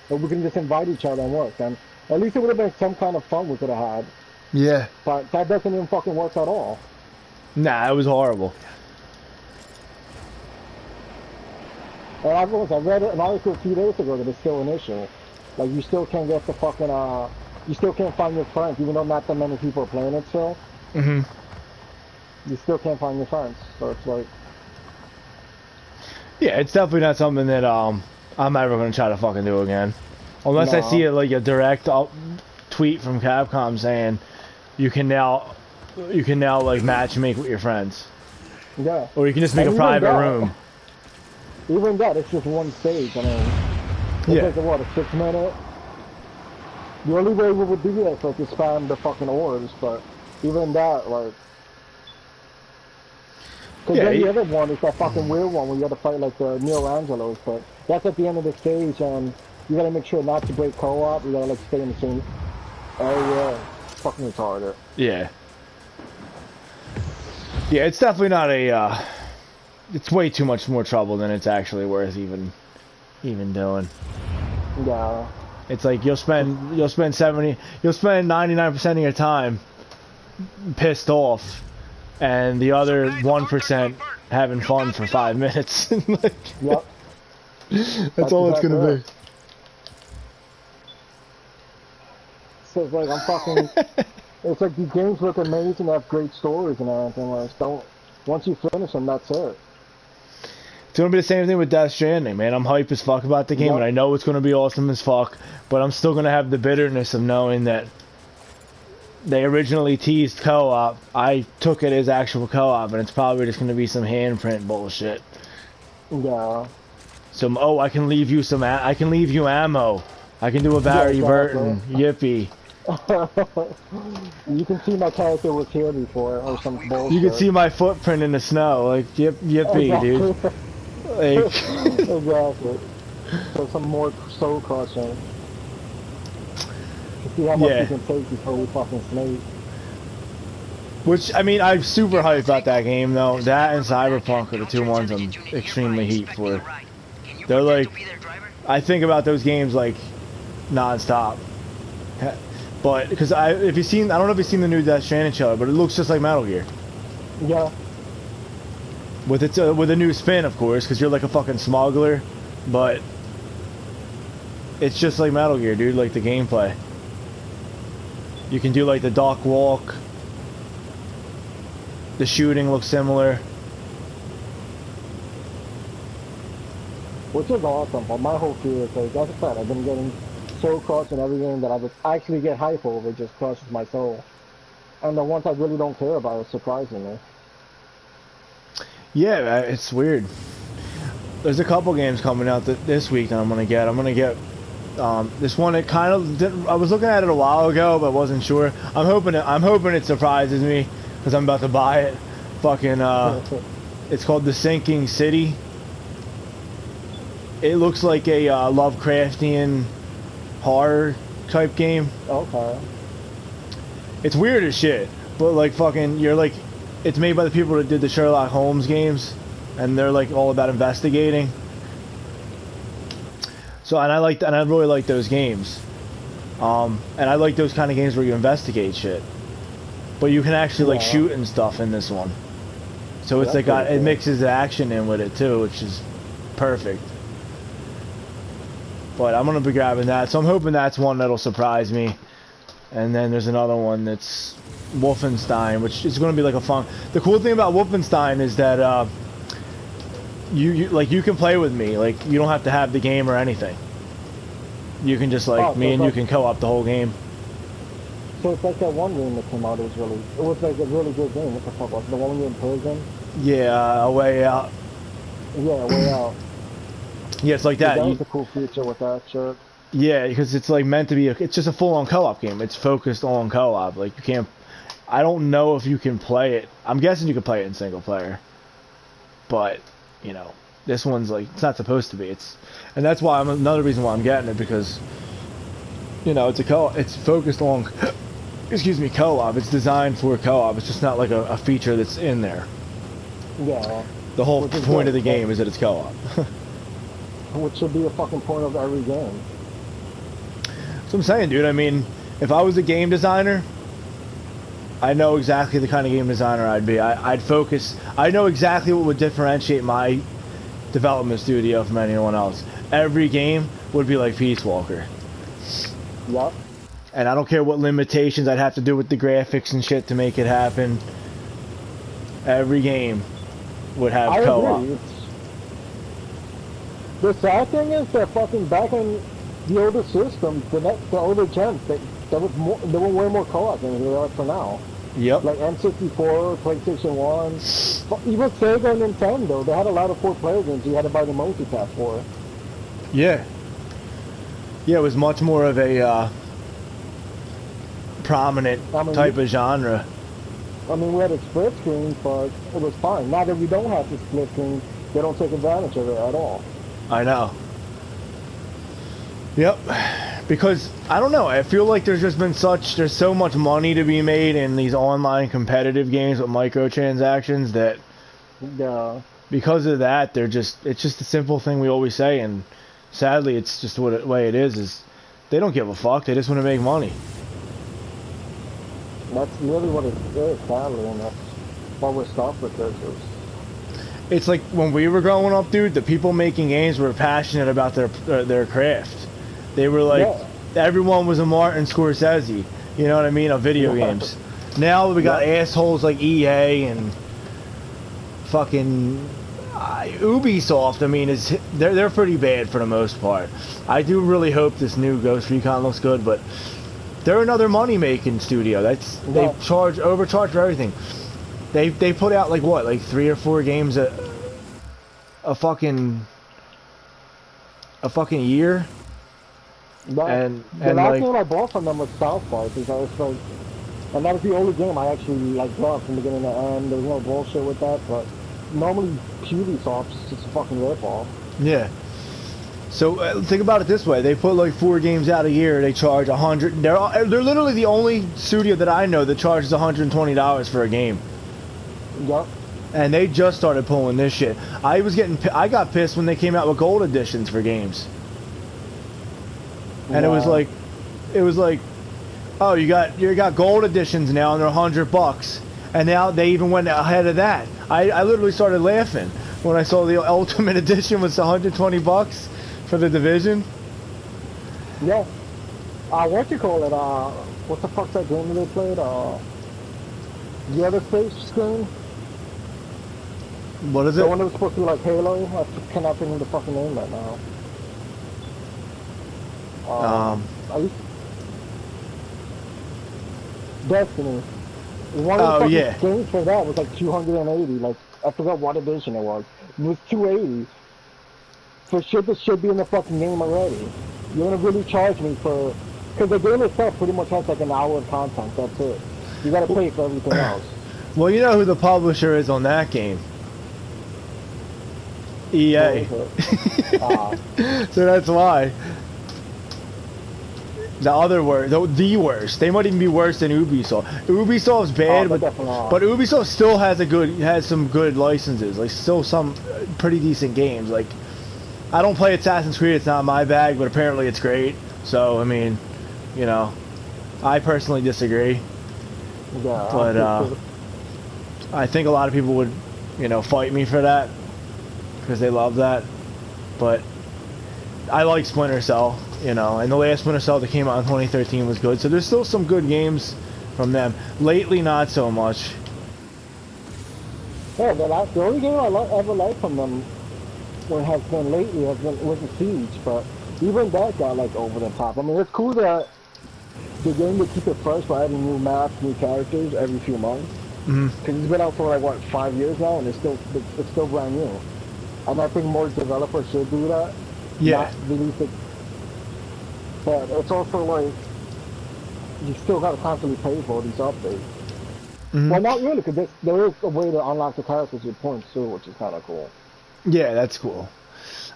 But we can just invite each other and work. And at least it would have been some kind of fun we could have had. Yeah. But that doesn't even fucking work at all. Nah, it was horrible. And I read an article a few days ago that it's still an issue. Like, you still can't get the fucking, you still can't find your friends, even though not that many people are playing it still. Mm-hmm. You still can't find your friends. So it's like... Yeah, it's definitely not something that, I'm ever gonna try to fucking do again. Unless I see it, like, a direct tweet from Capcom saying, you can now, like, match make with your friends. Yeah. Or you can just make a private room. Even that, it's just one stage. I mean, it's like, what, a 6 minute? The only way we would do that is like to spam the fucking orbs, but even that, like... Because then the other one is that fucking weird one where you have to fight like the Neo Angelos, but that's at the end of the stage, and you gotta make sure not to break co-op, you gotta like stay in the same area. Fucking retarded. Yeah. Yeah, it's definitely not a, it's way too much more trouble than it's actually worth even doing. Yeah. It's like you'll spend 99% of your time pissed off, and the other 1% having fun for 5 minutes. Like, yep. That's all it's gonna be. So it's like I'm fucking. It's like the games look amazing, have great stories and everything. Like, once you finish them, that's it. It's gonna be the same thing with Death Stranding, man. I'm hype as fuck about the game, and I know it's gonna be awesome as fuck. But I'm still gonna have the bitterness of knowing that they originally teased co-op. I took it as actual co-op, and it's probably just gonna be some handprint bullshit. Yeah. Some I can leave you I can leave you ammo. I can do a Barry Burton. Yippee. You can see my character was here before, or some bullshit. You can see my footprint in the snow, like yippee, dude. Like exactly. So some more soul crushing. To see how much you can take before we fucking snake. Which, I mean, I'm super hyped about that game, though. That and Cyberpunk are the two ones I'm extremely hyped for. They're like, I think about those games like non-stop. But because if you've seen, I don't know if you've seen the new Death Stranding trailer, but it looks just like Metal Gear. Yeah. With a new spin, of course, because you're like a fucking smuggler, but it's just like Metal Gear, dude. Like the gameplay. You can do like the dock walk. The shooting looks similar. Which is awesome, but my whole fear is like, as I said, I've been getting soul crush in every game that I would actually get hype over, just crushes my soul. And the ones I really don't care about is surprising me. Yeah, it's weird. There's a couple games coming out this week that I'm gonna get. I'm gonna get this one. It kind of I was looking at it a while ago, but wasn't sure. I'm hoping it surprises me because I'm about to buy it. Fucking it's called The Sinking City. It looks like a Lovecraftian horror type game. Okay. It's weird as shit, but like fucking, you're like, it's made by the people that did the Sherlock Holmes games, and they're like all about investigating. So, and I really like those games, and I like those kind of games where you investigate shit, but you can actually like shoot and stuff in this one. So it's like it mixes the action in with it too, which is perfect. But I'm gonna be grabbing that, so I'm hoping that's one that'll surprise me. And then there's another one that's Wolfenstein, which is gonna be like a fun. The cool thing about Wolfenstein is that you can play with me, like you don't have to have the game or anything. You can just like me and you can co-op the whole game. So it's like that one game that came out. It was like a really good game. What the fuck was it? The one in prison? Yeah, A Way Out. Yeah, A Way Out. Yeah, it's like that. That was a cool feature with that shit. Yeah, because it's like meant to be. It's just a full-on co-op game. It's focused on co-op. Like you can't. I don't know if you can play it. I'm guessing you can play it in single player. But you know, this one's like it's not supposed to be. And that's why another reason why I'm getting it, because you know it's focused on. Excuse me, co-op. It's designed for co-op. It's just not like a feature that's in there. Yeah. The whole point of the game is that it's co-op. Which should be a fucking point of every game. what I'm saying, dude. I mean, if I was a game designer, I know exactly the kind of game designer I'd be. I'd focus. I know exactly what would differentiate my development studio from anyone else. Every game would be like Peace Walker. Yep. And I don't care what limitations I'd have to do with the graphics and shit to make it happen. Every game would have co-op. Agree. The sad thing is that fucking back in the older systems, the older gens, there were way more co-op games than there are for now. Yep. Like N64, PlayStation 1, even Sega and Nintendo, they had a lot of 4-player games you had to buy the multipass for. Yeah. Yeah, it was much more of a prominent type of genre. I mean, we had a split screen, but it was fine. Now that we don't have the split screen, they don't take advantage of it at all. I know. Yep. Because, I don't know, I feel like there's so much money to be made in these online competitive games with microtransactions that, because of that, it's just a simple thing we always say, and sadly, it's just the way it is they don't give a fuck, they just want to make money. That's really what it is, sadly, and that's why we're stuck with this. It's like when we were growing up, dude, the people making games were passionate about their craft. They were like, everyone was a Martin Scorsese, you know what I mean, of video games. Now we got assholes like EA and fucking Ubisoft. I mean, they're pretty bad for the most part. I do really hope this new Ghost Recon looks good, but they're another money-making studio. They overcharge for everything. They put out like what, like 3 or 4 games a fucking year. And the last game I bought from them was South Park, because and that was the only game I actually like bought from beginning to end. There was no bullshit with that, but normally Ubisoft's just a fucking ripoff. Yeah. So think about it this way: they put like 4 games out a year. They charge $100. They're literally the only studio that I know that charges $120 for a game. Yep. And they just started pulling this shit. I got pissed when they came out with gold editions for games. And it was like, oh, you got gold editions now, and they're $100. And now they even went ahead of that. I literally started laughing when I saw the Ultimate Edition was $120 for the Division. Yeah. What you call it? What the fuck's that game that they played? The other space game? What is it? The one that was supposed to be like Halo? I cannot think of the fucking name right now. Destiny. One of the fucking games for that was like 280. Like, I forgot what edition it was. It was 280. For shit that should be in the fucking game already. You're gonna really charge me for... Because the game itself pretty much has like an hour of content, that's it. You gotta pay for everything else. Well, you know who the publisher is on that game? EA. So that's why. The worst. They might even be worse than Ubisoft. Ubisoft's bad, but Ubisoft still has some good licenses. Like, still some pretty decent games. Like, I don't play Assassin's Creed. It's not my bag, but apparently it's great. So, I mean, you know, I personally disagree. Yeah. But I think a lot of people would, you know, fight me for that because they love that. But I like Splinter Cell. You know, and the last Splinter Cell that came out in 2013 was good. So there's still some good games from them. Lately, not so much. Yeah, the only game I ever liked from them, has been lately, was the Siege. But even that got like over the top. I mean, it's cool that the game would keep it fresh by adding new maps, new characters every few months. Because it's been out for like what, 5 years now, and it's still brand new. And I think more developers should do that. Yeah. Not release it. But it's also like, you still gotta constantly pay for these updates. Well, not really, because there is a way to unlock the characters with points too, which is kind of cool. Yeah, that's cool.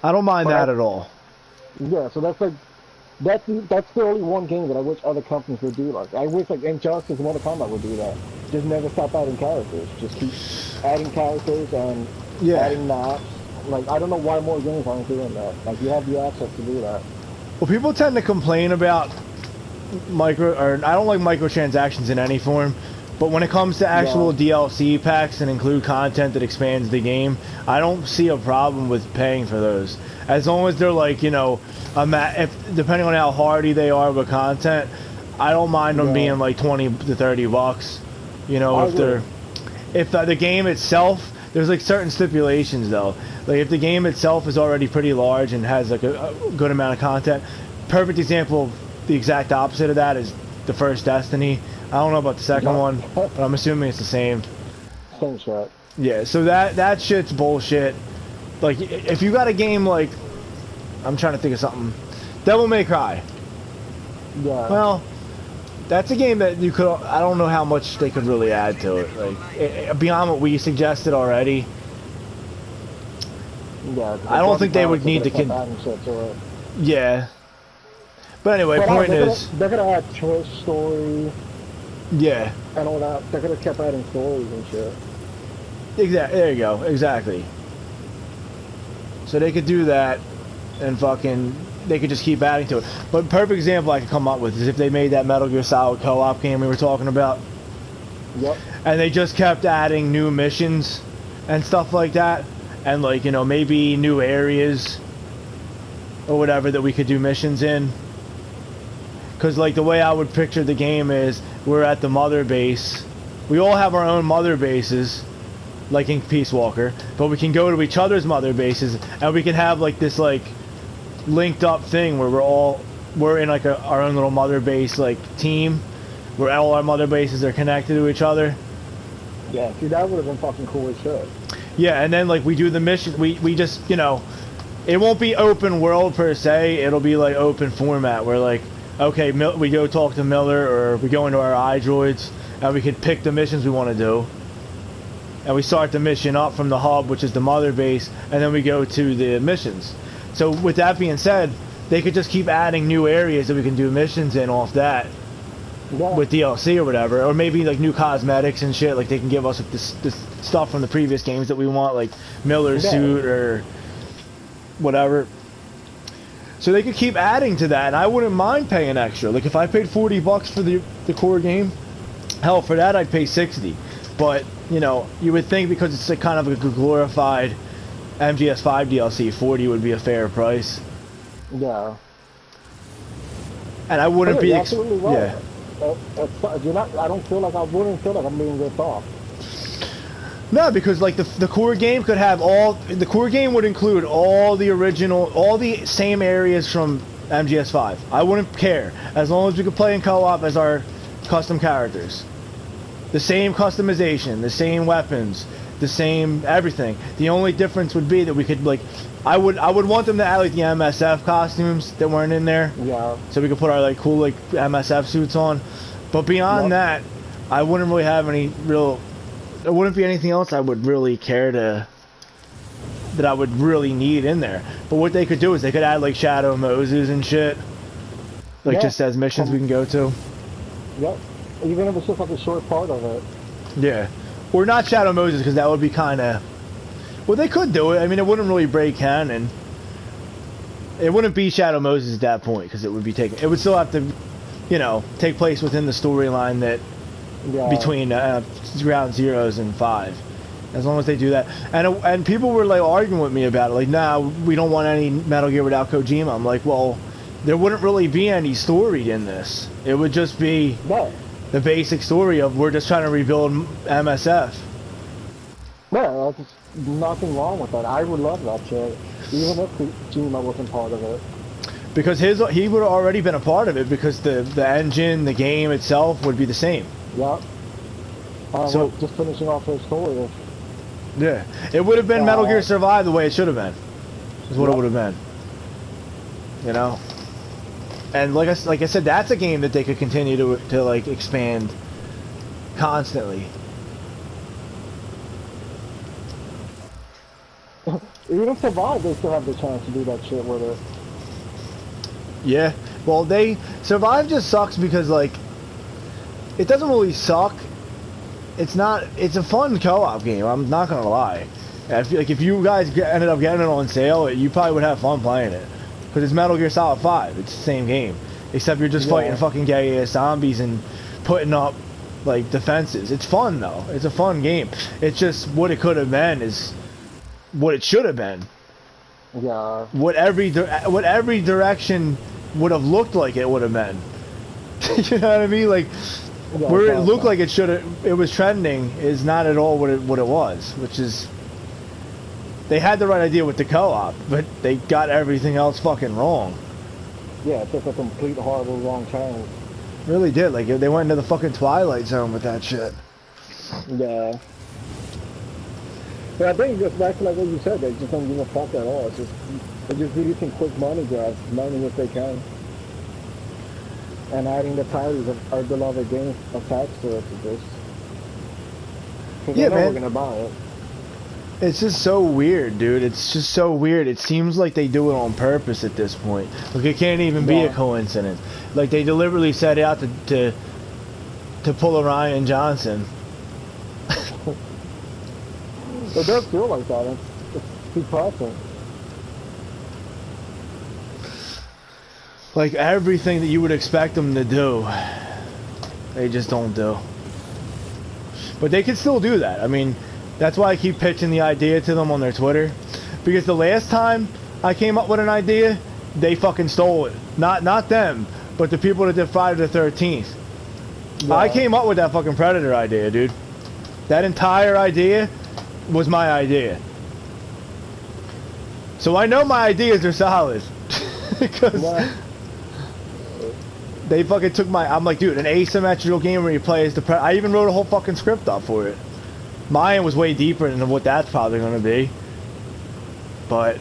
I don't mind that at all. Yeah, so that's like, that's the only one game that I wish other companies would do. Like, I wish like Injustice and Mortal Kombat would do that. Just never stop adding characters. Just keep adding characters and adding maps. Like, I don't know why more games aren't doing that. Like, you have the access to do that. Well, people tend to complain about I don't like microtransactions in any form. But when it comes to actual DLC packs and include content that expands the game, I don't see a problem with paying for those. As long as they're like, you know, depending on how hardy they are with content, I don't mind them being like 20 to 30 bucks. You know, if the game itself, there's like certain stipulations though. Like if the game itself is already pretty large and has like a good amount of content. Perfect example of the exact opposite of that is the first Destiny. I don't know about the second one, but I'm assuming it's the same. Same shit. Yeah, so that shit's bullshit. Like, if you got a game like... I'm trying to think of something. Devil May Cry. Yeah. Well, that's a game that you could... I don't know how much they could really add to it. Like, beyond what we suggested already. Yeah. I don't think they would need to... Yeah. But anyway, point is... They're gonna add choice story... Yeah. And all that. They're gonna keep adding stories and shit. Exactly. There you go. Exactly. So they could do that, and fucking, they could just keep adding to it. But perfect example I could come up with is if they made that Metal Gear Solid co-op game we were talking about. Yep. And they just kept adding new missions and stuff like that, and like, you know, maybe new areas or whatever that we could do missions in. Because, like, the way I would picture the game is we're at the mother base. We all have our own mother bases, like in Peace Walker, but we can go to each other's mother bases, and we can have, like, this, like, linked up thing where we're in, like, our own little mother base, like, team, where all our mother bases are connected to each other. Yeah, see, that would have been fucking cool as shit. Yeah, and then, like, we do the mission. We just, you know, it won't be open world per se. It'll be, like, open format where, like, okay, we go talk to Miller, or we go into our iDroids, and we can pick the missions we want to do. And we start the mission up from the hub, which is the mother base, and then we go to the missions. So with that being said, they could just keep adding new areas that we can do missions in off that. Yeah. With DLC or whatever, or maybe like new cosmetics and shit. Like they can give us like, this stuff from the previous games that we want, like Miller's suit or whatever. So they could keep adding to that, and I wouldn't mind paying extra. Like if I paid 40 bucks for the core game, hell, for that I'd pay 60. But you know, you would think because it's a kind of a glorified MGS5 DLC, 40 would be a fair price. Yeah. And I wouldn't be absolutely right. Yeah. I don't feel like I wouldn't feel like I'm being ripped off. No, because like the core game could have the core game would include all the same areas from MGS5. I wouldn't care as long as we could play in co-op as our custom characters. The same customization, the same weapons, the same everything. The only difference would be that we could like, I would want them to add like the MSF costumes that weren't in there. Yeah. So we could put our like cool like MSF suits on. But beyond that, I wouldn't really have any real. There wouldn't be anything else I would really care that I would really need in there. But what they could do is they could add like Shadow Moses and shit, like just as missions we can go to. Yep. Even if it's just like a short part of it. Yeah. Or not Shadow Moses, because that would be kind of. Well, they could do it. I mean, it wouldn't really break canon. It wouldn't be Shadow Moses at that point, because it would be taken. It would still have to, you know, take place within the storyline that. Yeah. Between Ground Zeroes and 5, as long as they do that, and people were like arguing with me about it, like, nah, we don't want any Metal Gear without Kojima. I'm like, well, there wouldn't really be any story in this. It would just be the basic story of we're just trying to rebuild MSF. Yeah, there's nothing wrong with that. I would love that shit, even if Kojima wasn't part of it. Because he would have already been a part of it, because the engine, the game itself would be the same. Yep. So just finishing off her story. Yeah, it would have been Metal Gear Survive the way it should have been. Is what it would have been. You know. And like I said, that's a game that they could continue to like expand constantly. Even Survive, they still have the chance to do that shit with it. Yeah. Well, Survive just sucks because like. It doesn't really suck. It's a fun co-op game. I'm not gonna lie. I feel like if you guys ended up getting it on sale, you probably would have fun playing it. Because it's Metal Gear Solid 5. It's the same game. except you're just fighting fucking gay ass zombies and putting up like defenses. It's fun though. It's a fun game. It's just what it could have been is what it should have been. Yeah. What every direction would have looked like it would have been. You know what I mean? Like where it looked like it was trending is not at all what it was, which is they had the right idea with the co-op, but they got everything else fucking wrong. Yeah, it took a complete horrible wrong turn. Really did. Like they went into the fucking Twilight Zone with that shit. Yeah. But I think just back to like what you said, they just don't give a fuck at all. It's just they're just releasing quick money grabs, money if they can. And adding the titles of our beloved games attached to it to this. Yeah, man. We're gonna buy it. It's just so weird, dude. It's just so weird. It seems like they do it on purpose at this point. Like it can't even be a coincidence. Like they deliberately set out to pull a Ryan Johnson. It does feel like that. It's depressing. Like everything that you would expect them to do, they just don't do. But they can still do that. I mean, that's why I keep pitching the idea to them on their Twitter. Because the last time I came up with an idea, they fucking stole it. Not them, but the people that did Friday the 13th. Yeah. I came up with that fucking Predator idea, dude. That entire idea was my idea. So I know my ideas are solid. Because they fucking took I'm like, dude, an asymmetrical game where you play as the Predator. I even wrote a whole fucking script up for it. Mine was way deeper than what that's probably going to be. But,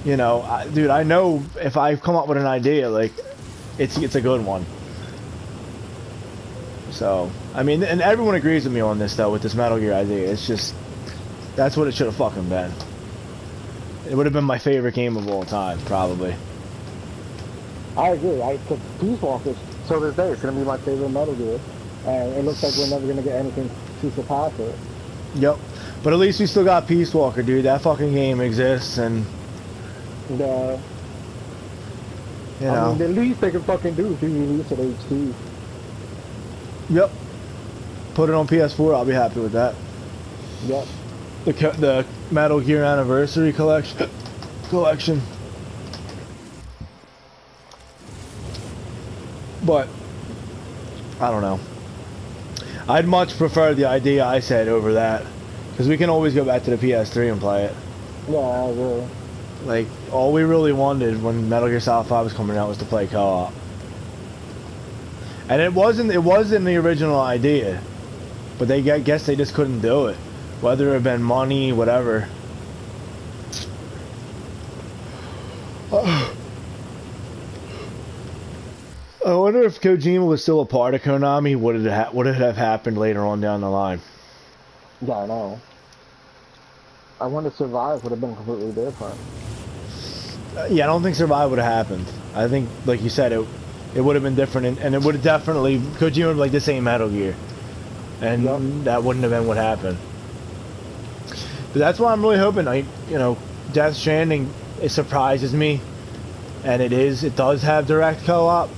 you know, dude, I know if I come up with an idea, like, it's a good one. So, I mean, and everyone agrees with me on this, though, with this Metal Gear idea. It's just, that's what it should have fucking been. It would have been my favorite game of all time, probably. I agree. Cause Peace Walker, so this day, it's going to be my favorite Metal Gear. And it looks like we're never going to get anything to surpass it. Yep. But at least we still got Peace Walker, dude. That fucking game exists, and... Yeah. You know. I mean, the least they can fucking do is re-release it HD. Yep. Put it on PS4, I'll be happy with that. Yep. The Metal Gear Anniversary Collection. But, I don't know. I'd much prefer the idea I said over that. Because we can always go back to the PS3 and play it. Yeah, I agree. Like, all we really wanted when Metal Gear Solid 5 was coming out was to play co-op. And it wasn't the original idea. But I guess they just couldn't do it. Whether it had been money, whatever. I wonder if Kojima was still a part of Konami, would it have happened later on down the line? Yeah, I know. I wonder if Survive would have been completely different. Yeah, I don't think Survive would have happened. I think, like you said, it would have been different, and it would have definitely... Kojima would be like, this ain't Metal Gear. And that wouldn't have been what happened. But that's why I'm really hoping, Death Stranding, it surprises me. And it does have direct co-op.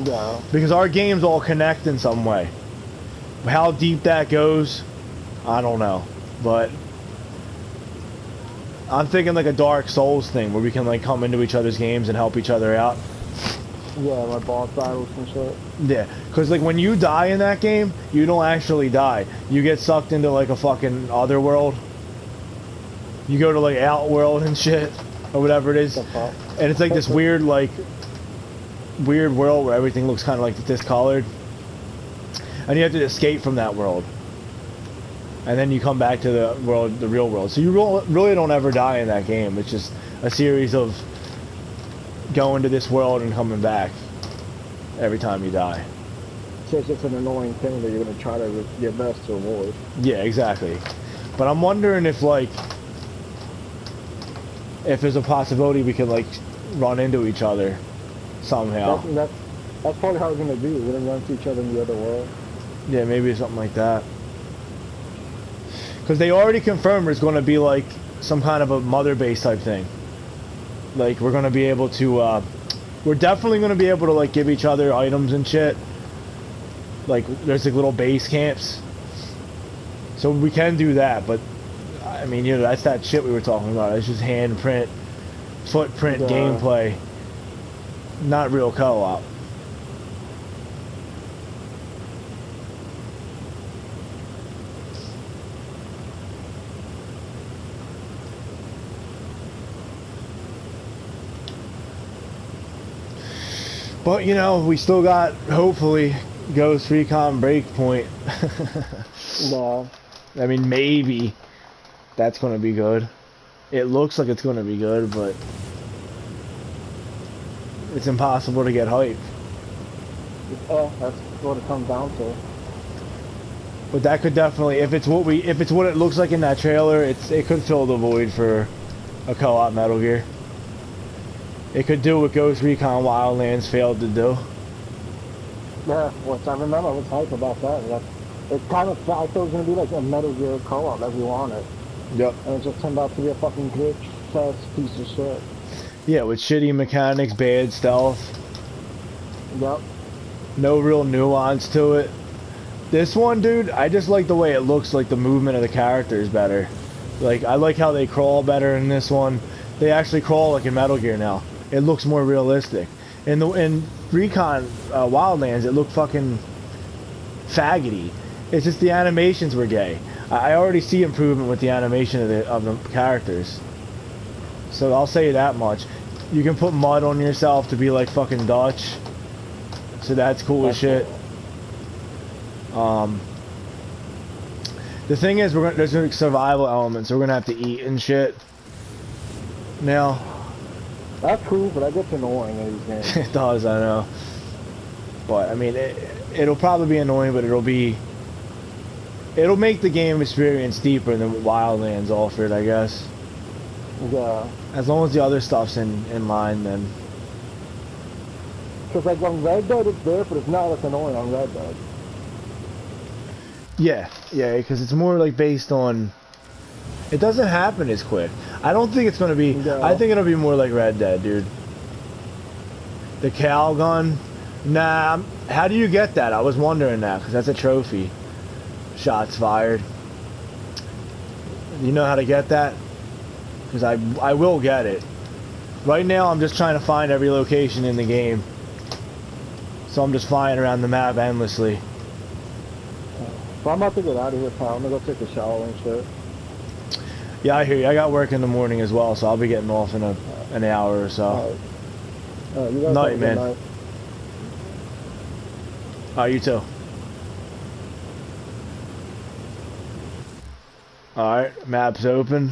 Yeah. Because our games all connect in some way. How deep that goes, I don't know. But I'm thinking like a Dark Souls thing where we can like come into each other's games and help each other out. Yeah, like boss battles and shit. Yeah, because like when you die in that game, you don't actually die. You get sucked into like a fucking other world. You go to like Outworld and shit, or whatever it is. And it's like this weird world where everything looks kind of like discolored. And you have to escape from that world. And then you come back to the real world. So you really don't ever die in that game. It's just a series of going to this world and coming back every time you die. So it's just an annoying thing that you're going to try to your best to avoid. Yeah, exactly. But I'm wondering if there's a possibility we could like run into each other somehow. That's probably how we're going to do. We're going to run into each other in the other world. Yeah, maybe something like that. Because they already confirmed there's going to be like some kind of a mother base type thing. Like we're going to be able to We're definitely gonna be able to like give each other items and shit. Like there's like little base camps, so we can do that. But I mean, you know, that's that shit we were talking about. It's just handprint, footprint gameplay, not real co-op. But you know, we still got hopefully Ghost Recon Breakpoint. Yeah. I mean, maybe that's gonna be good. It looks like it's gonna be good, but it's impossible to get hype. Yeah, that's what it comes down to. But that could definitely, if it's what it looks like in that trailer, it could fill the void for a co-op Metal Gear. It could do what Ghost Recon Wildlands failed to do. Yeah, which I remember I was hype about that. It kind of felt, I thought it was going to be like a Metal Gear co-op like we wanted. Yep. And it just turned out to be a fucking glitch fest piece of shit. Yeah, with shitty mechanics, bad stealth. Yep. No real nuance to it. This one, dude, I just like the way it looks, like the movement of the characters better. Like, I like how they crawl better in this one. They actually crawl like in Metal Gear now. It looks more realistic. In Recon Wildlands, it looked fucking faggoty. It's just the animations were gay. I already see improvement with the animation of the characters. So I'll say that much. You can put mud on yourself to be like fucking Dutch. So that's cool as shit. The thing is, there's like survival elements, so we're gonna have to eat and shit. Now. That's cool, but that gets annoying in these games. It does, I know. But I mean, it'll probably be annoying, but it'll make the game experience deeper than Wildlands offered, I guess. Yeah. As long as the other stuff's in line, then. Because like on Red Dead it's there, but it's not as annoying on Red Dead. Yeah, because it's more like based on. It doesn't happen as quick. I don't think it's gonna be. Yeah. I think it'll be more like Red Dead, dude. The Cal gun. Nah. How do you get that? I was wondering that because that's a trophy. Shots fired. You know how to get that? Because I will get it. Right now I'm just trying to find every location in the game. So I'm just flying around the map endlessly. So I'm about to get out of here, pal. I'm gonna go take a shower and shit. Yeah, I hear you. I got work in the morning as well, so I'll be getting off in an hour or so. All right, you guys Night, have a man. good night. Alright, you too. Alright, map's open.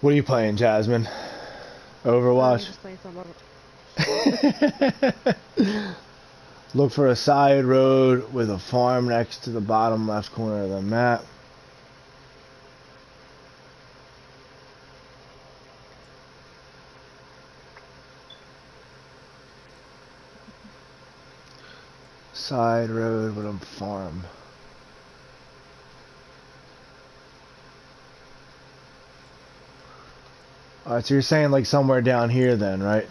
What are you playing, Jasmine? Overwatch? Just playing some Overwatch. Look for a side road with a farm next to the bottom left corner of the map. Side road with a farm. Alright, so you're saying like somewhere down here then, right?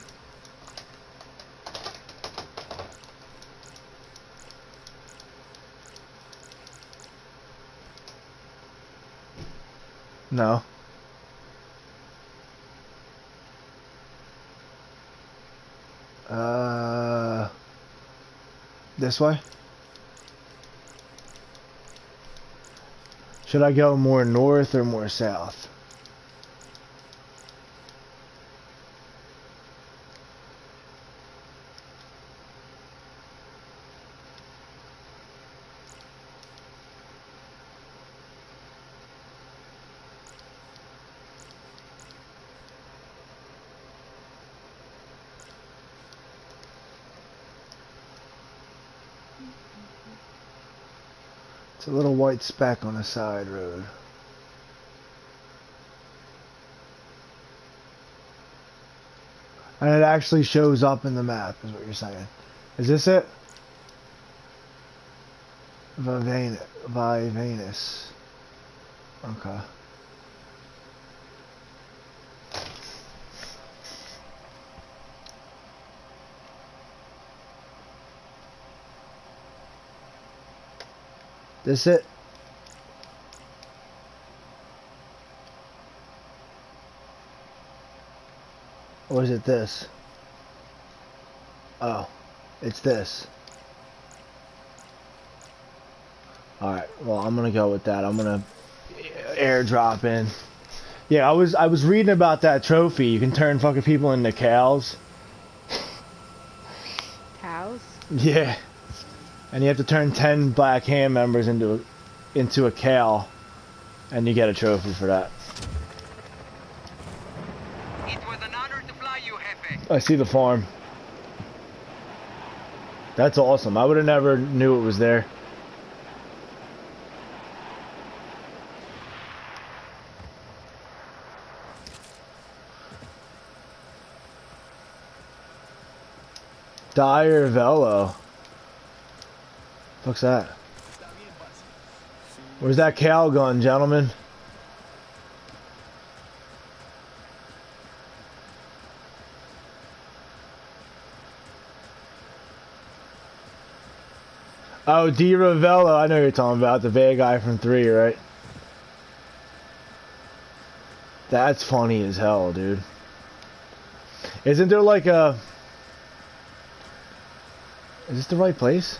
No. This way? Should I go more north or more south? It's a little white speck on a side road. And it actually shows up in the map, is what you're saying. Is this it? Vivanus. Okay. This it? Or is it this? Oh, it's this. Alright, well, I'm gonna go with that. I'm gonna airdrop in. Yeah, I was reading about that trophy. You can turn fucking people into cows. Cows? Yeah. And you have to turn 10 Black Hand members into a cow. And you get a trophy for that. It was an honor to fly you, Jefe. I see the farm. That's awesome. I would have never knew it was there. Dire Velo. What's that? Where's that cow gun, gentlemen? Oh, D. Ravello. I know who you're talking about. The bad guy from 3, right? That's funny as hell, dude. Isn't there like a... Is this the right place?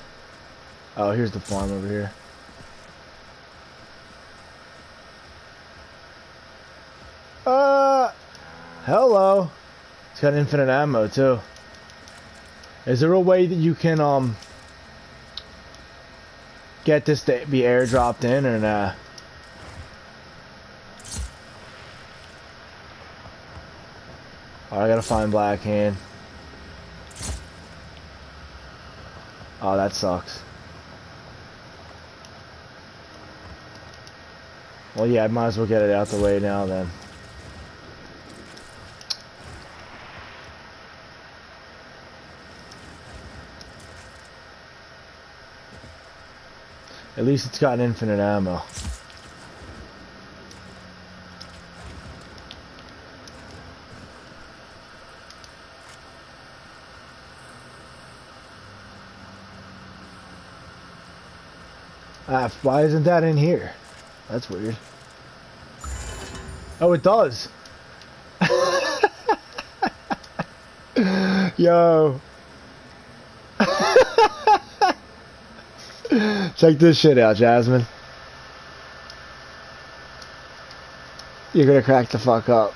Oh, here's the farm over here. Hello. It's got infinite ammo too. Is there a way that you can get this to be airdropped in or nah? Oh, I gotta find Black Hand. Oh, that sucks. Well, yeah, I might as well get it out the way now then. At least it's got infinite ammo. Why isn't that in here? That's weird. Oh, it does. Yo. Check this shit out, Jasmine. You're gonna crack the fuck up.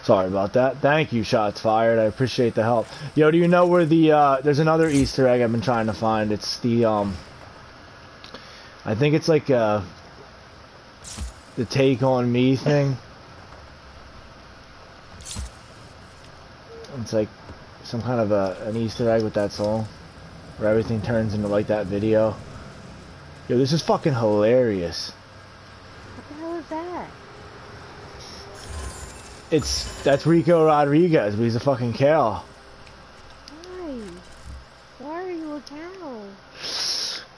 Sorry about that. Thank you, Shots Fired. I appreciate the help. Yo, do you know where the, there's another Easter egg I've been trying to find. It's the, I think it's like, the Take On Me thing. It's like some kind of an Easter egg with that song. Where everything turns into like that video. Yo, this is fucking hilarious. What the hell is that? That's Rico Rodriguez, but he's a fucking cow. Why? Why are you a cow?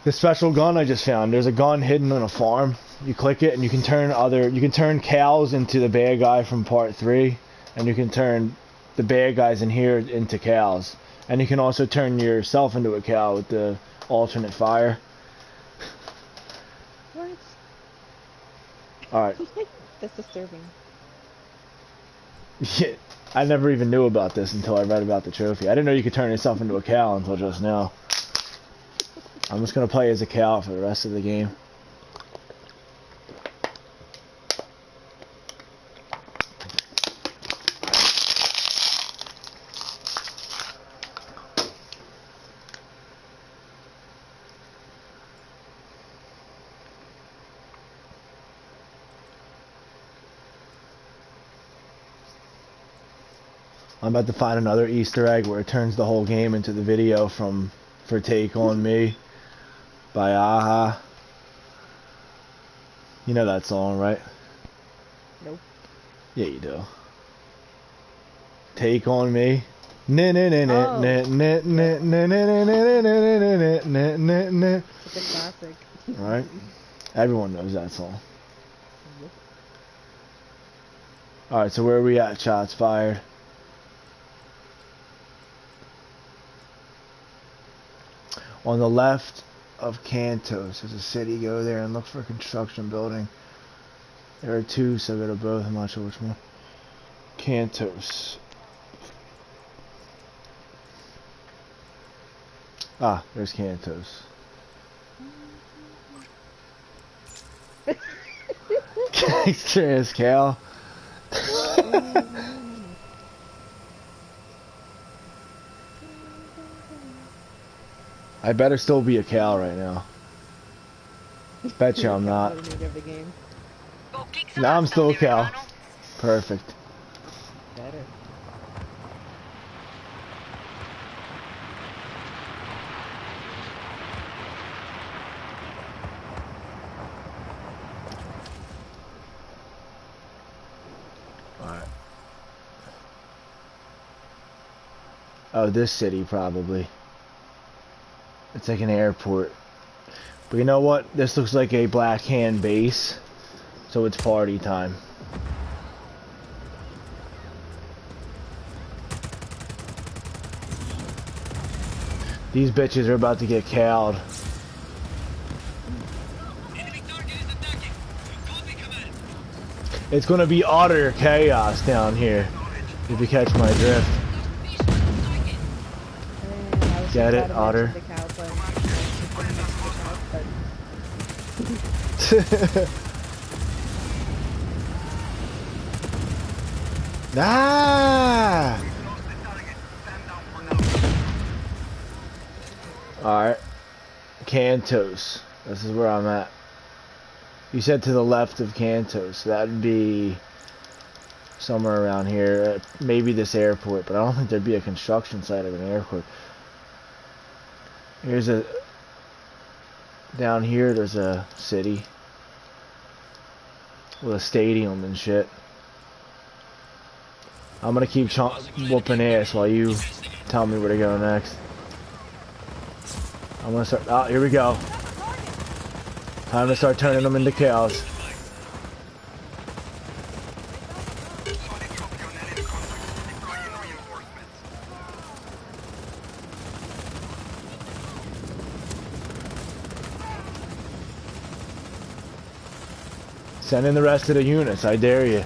The special gun I just found. There's a gun hidden on a farm. You click it and you can turn cows into the bad guy from part 3, and you can turn the bad guys in here into cows. And you can also turn yourself into a cow with the alternate fire. What? Alright. That's disturbing. Yeah, I never even knew about this until I read about the trophy. I didn't know you could turn yourself into a cow until just now. I'm just gonna play as a cow for the rest of the game. I'm about to find another Easter egg where it turns the whole game into the video for Take On Me by Aha. You know that song, right? Nope. Yeah, you do. Take On Me. It's a classic. Right? Everyone knows that song. Yep. Alright, so where are we at? Shots fired. On the left of Cantos, there's a city. Go there and look for a construction building. There are two, so go to both. I'm not sure which one. Cantos. Ah, there's Cantos. Serious, Cal. I better still be a Cal right now. Bet you I'm not. No, I'm still a Cal. Perfect. Better. Alright. Oh, this city probably. It's like an airport. But you know what? This looks like a Black Hand base. So it's party time. These bitches are about to get cowed. It's gonna be utter chaos down here, if you catch my drift. Get it, Otter? Ah! Alright. Cantos. This is where I'm at. You said to the left of Cantos. That'd be somewhere around here. Maybe this airport, but I don't think there'd be a construction site of an airport. Here's a... Down here there's a city. With a stadium and shit. I'm gonna keep whooping ass while you tell me where to go next. I'm gonna start... Oh, here we go. Time to start turning them into cows. Send in the rest of the units, I dare you.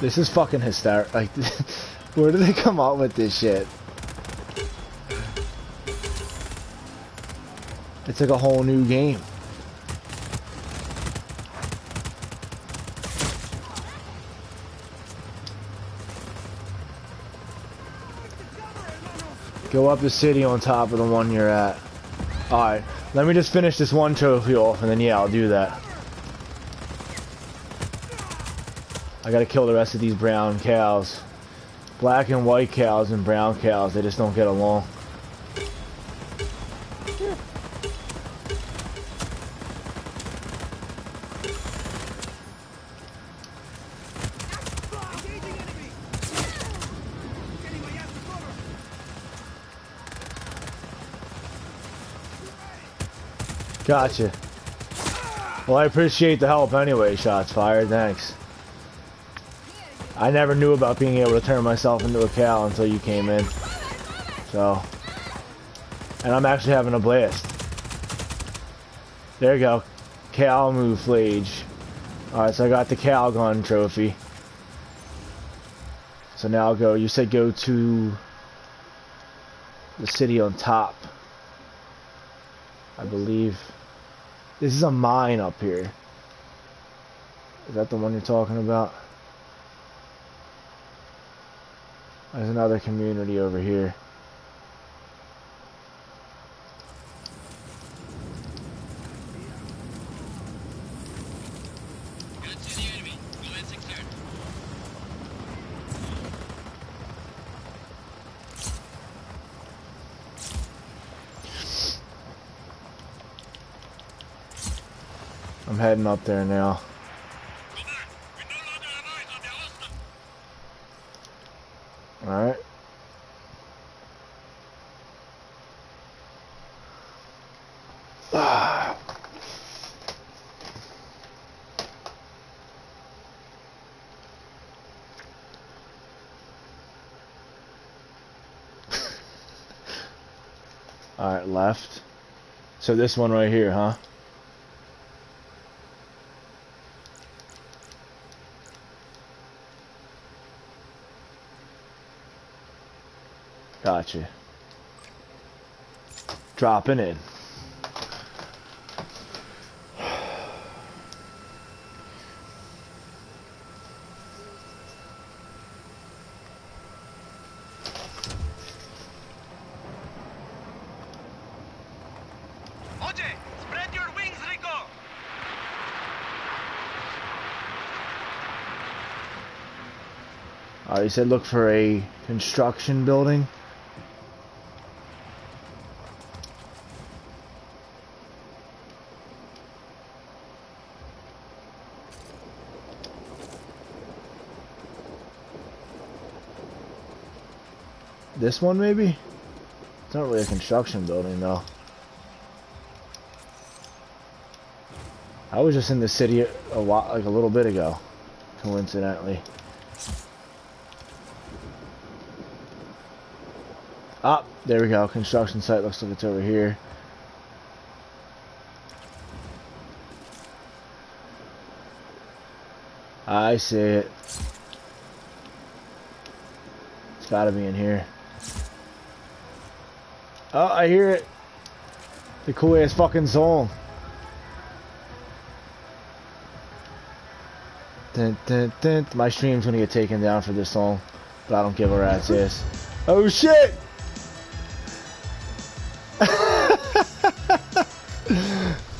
This is fucking hysterical. Like, where do they come up with this shit? It's like a whole new game. Go up the city on top of the one you're at. Alright, let me just finish this one trophy off and then yeah, I'll do that. I gotta kill the rest of these brown cows. Black and white cows and brown cows, they just don't get along. Gotcha. Well, I appreciate the help anyway, shots fired, thanks. I never knew about being able to turn myself into a cow until you came in. So. And I'm actually having a blast. There you go. Cow mouflage. Alright, so I got the cow gun trophy. So now I'll go, you said go to the city on top. I believe. This is a mine up here. Is that the one you're talking about? There's another community over here. I'm heading up there now. Alright. Alright, left. So this one right here, huh? Gotcha. Dropping in. Oje, spread your wings, Rico. You said look for a construction building. This one maybe? It's not really a construction building though. I was just in the city a little bit ago, coincidentally. Ah, there we go. Construction site looks like it's over here. I see it. It's gotta be in here. Oh, I hear it. The cool ass fucking song. Dun, dun, dun. My stream's gonna get taken down for this song, but I don't give a rat's ass. Oh shit!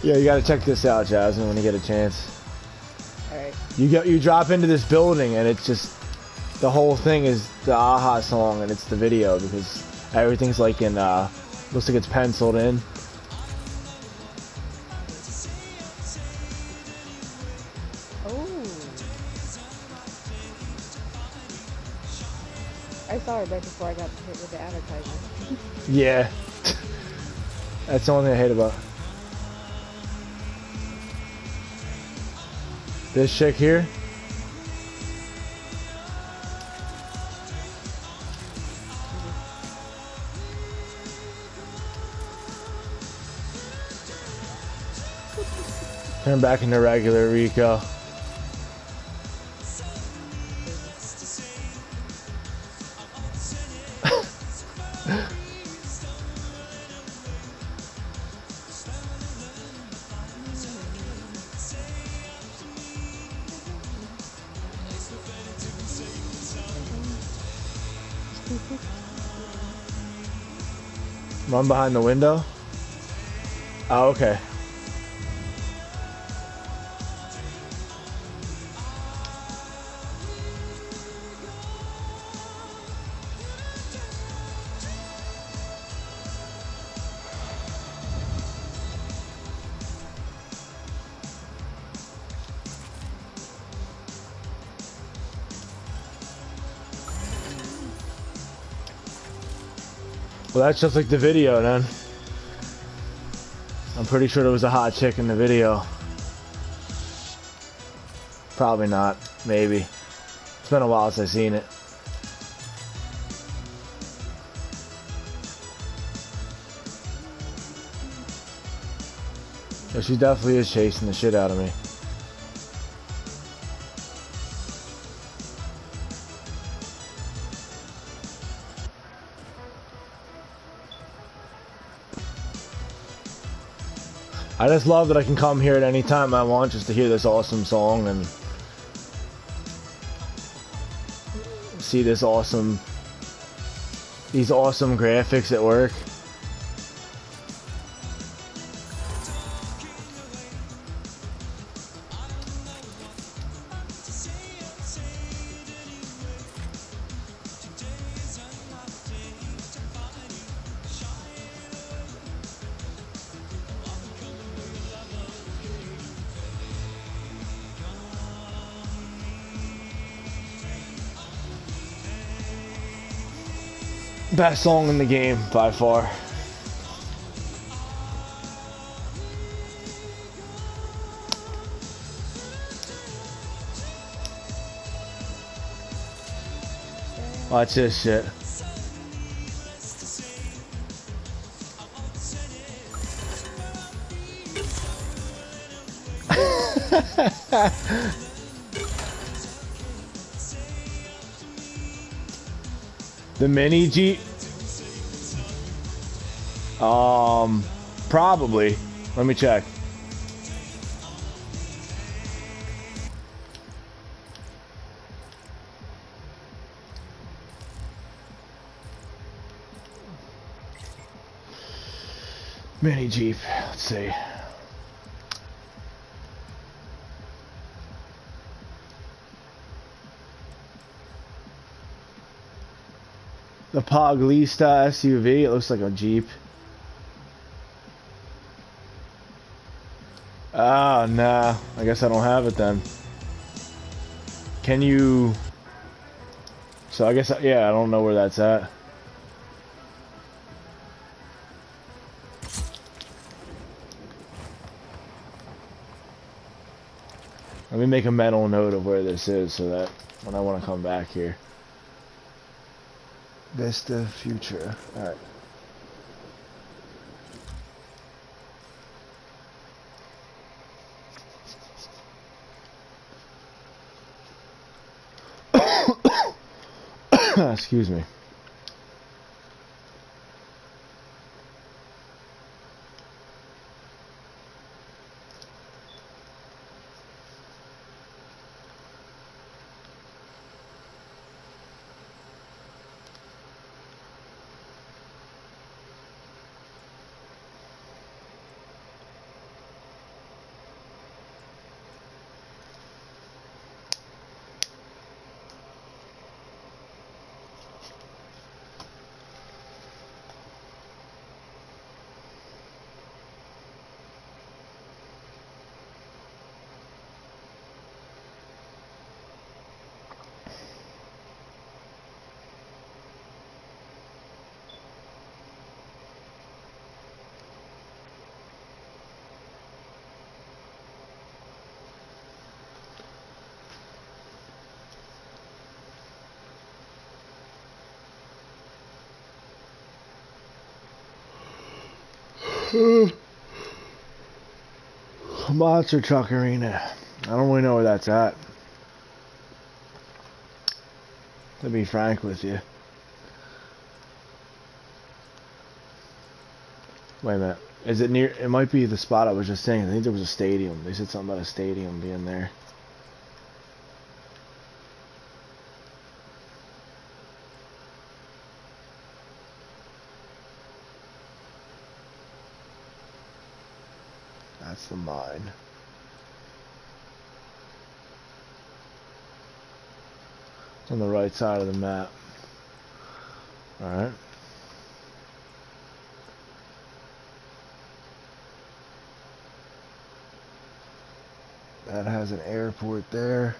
Yeah, you gotta check this out, Jasmine, when you get a chance. Alright. You drop into this building and it's just the whole thing is the Aha song and it's the video because everything's like in looks like it's penciled in. I saw it right before I got hit with the advertisement. Yeah. That's the only thing I hate about it. This chick here. Turn back into regular Rico. Run behind the window? Oh, okay. Well, that's just like the video, then. I'm pretty sure there was a hot chick in the video. Probably not. Maybe. It's been a while since I've seen it. Yeah, she definitely is chasing the shit out of me. I just love that I can come here at any time I want just to hear this awesome song and see this awesome these awesome graphics at work. Best song in the game by far. Watch this shit. The mini Jeep? Probably. Let me check. Mini Jeep. Let's see. The Poglista SUV. It looks like a Jeep. Ah, nah. I guess I don't have it then. Can you... So I guess, yeah, I don't know where that's at. Let me make a mental note of where this is so that when I want to come back here. Vista Future. Alright. Excuse me. Monster Truck Arena. I don't really know where that's at. To be frank with you. Wait a minute. Is it near? It might be the spot I was just saying. I think there was a stadium. They said something about a stadium being there. That's the mine. It's on the right side of the map. Alright. That has an airport there.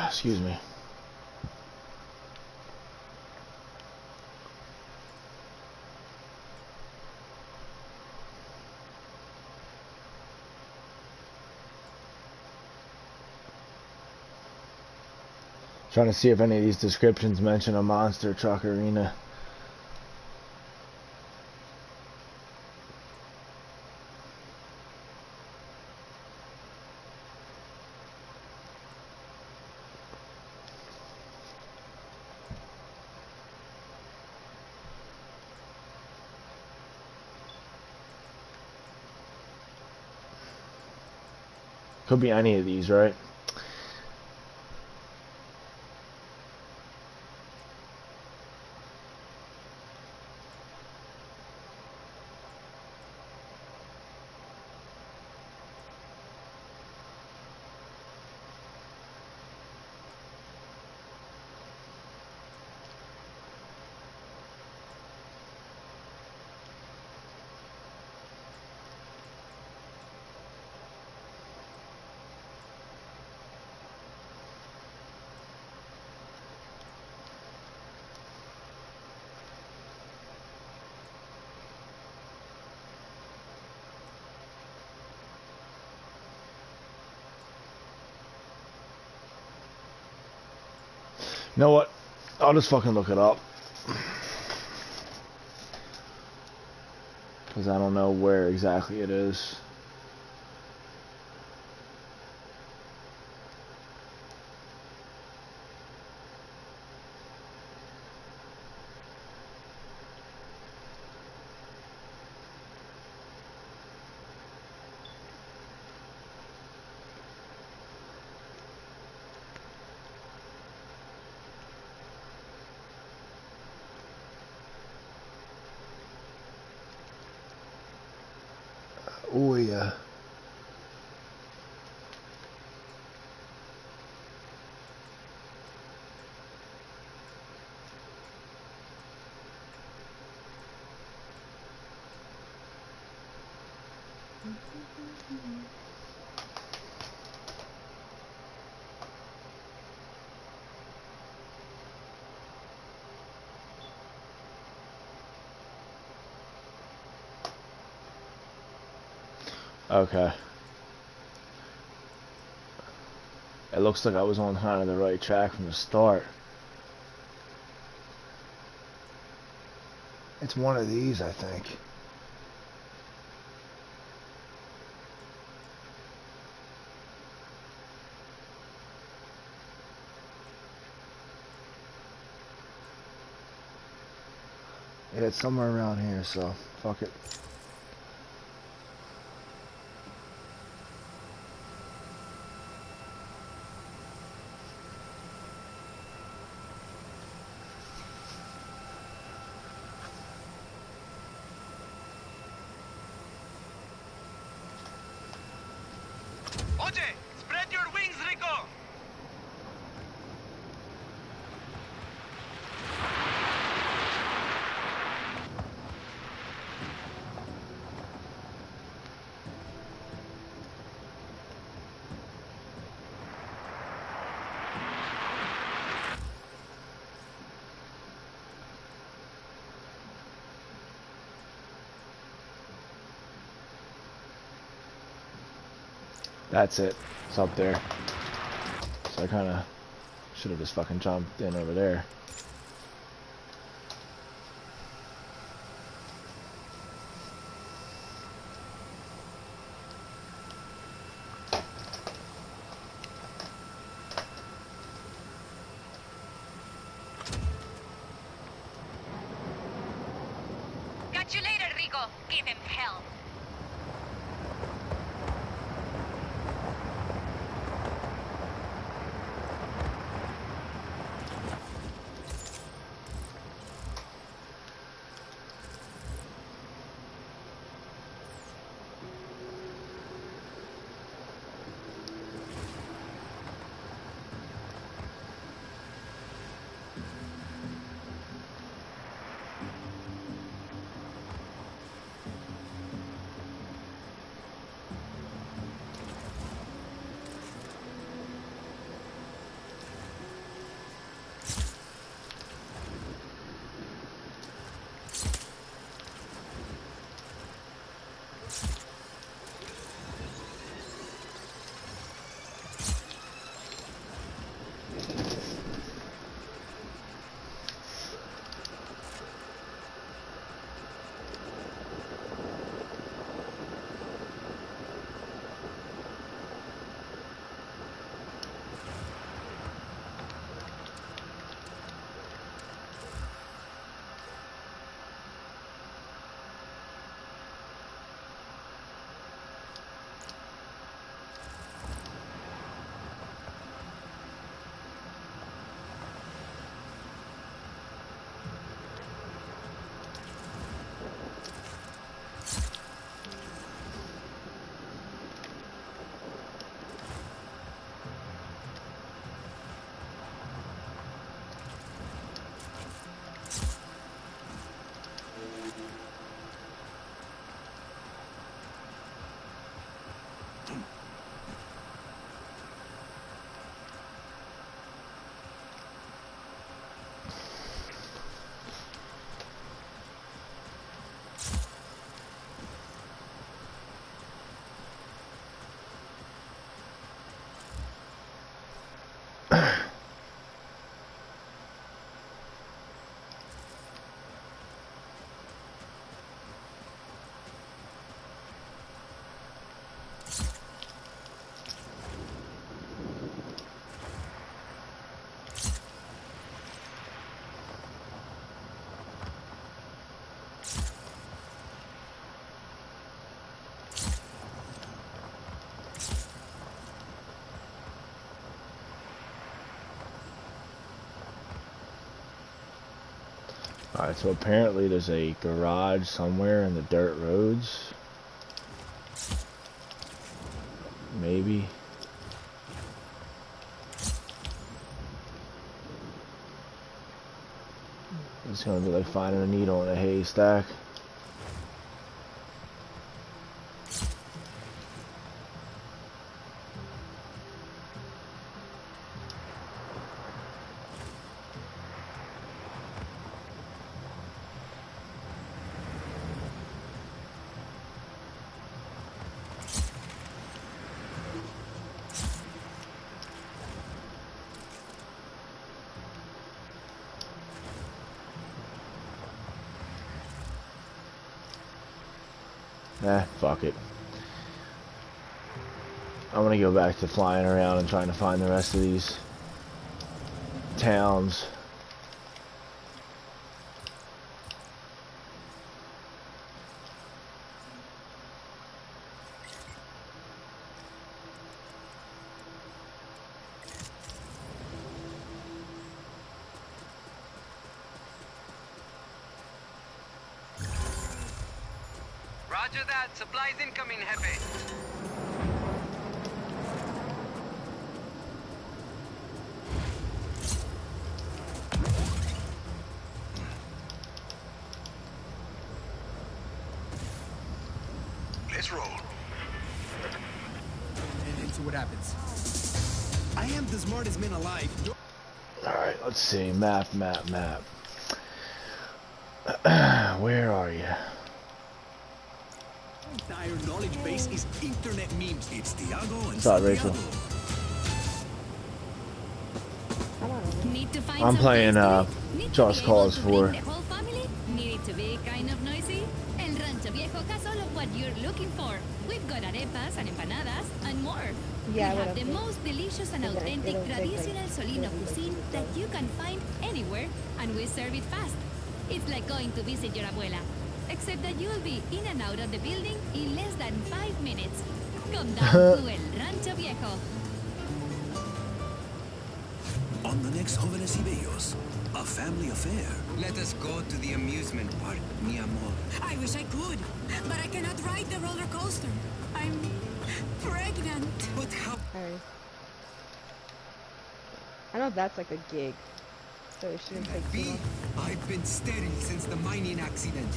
Excuse me. Trying to see if any of these descriptions mention a monster truck arena. Could be any of these, right? You know what? I'll just fucking look it up. Because I don't know where exactly it is. Oh yeah. Okay. It looks like I was on kind of the right track from the start. It's one of these, I think. Yeah, it's somewhere around here, so fuck it. Oye, spread your wings, Rico! That's it. It's up there. So I kind of should have just fucking jumped in over there. Catch you later, Rico. Give him hell. Alright, so apparently there's a garage somewhere in the dirt roads. Maybe. It's gonna be like finding a needle in a haystack. Fuck it. I'm gonna go back to flying around and trying to find the rest of these towns. Roger that. Supplies incoming, Jefe. Let's roll. And see what happens. I am the smartest man alive. Alright, let's see. Map. Where are you? Entire knowledge base is internet memes. It's Thiago and What's up, Rachel? Need to find I'm some playing place to live? Need to Just be able Cause to 4. bring the whole family? Need it to be kind of noisy? El Rancho Viejo has all of what you're looking for. We've got arepas and empanadas and more. Yeah, we have the whatever. most delicious and It'll authentic take, like, traditional Solino cuisine that you can find anywhere, and we serve it fast. It's like going to visit your abuela. Except that you'll be in and out of the building in less than 5 minutes. Come down to El Rancho Viejo. On the next Jóvenes y Bellos, a family affair. Let us go to the amusement park, mi amor. I wish I could, but I cannot ride the roller coaster. I'm pregnant. But how? Alright. I know that's like a gig, so it shouldn't take too B, long. I've been sterile since the mining accident.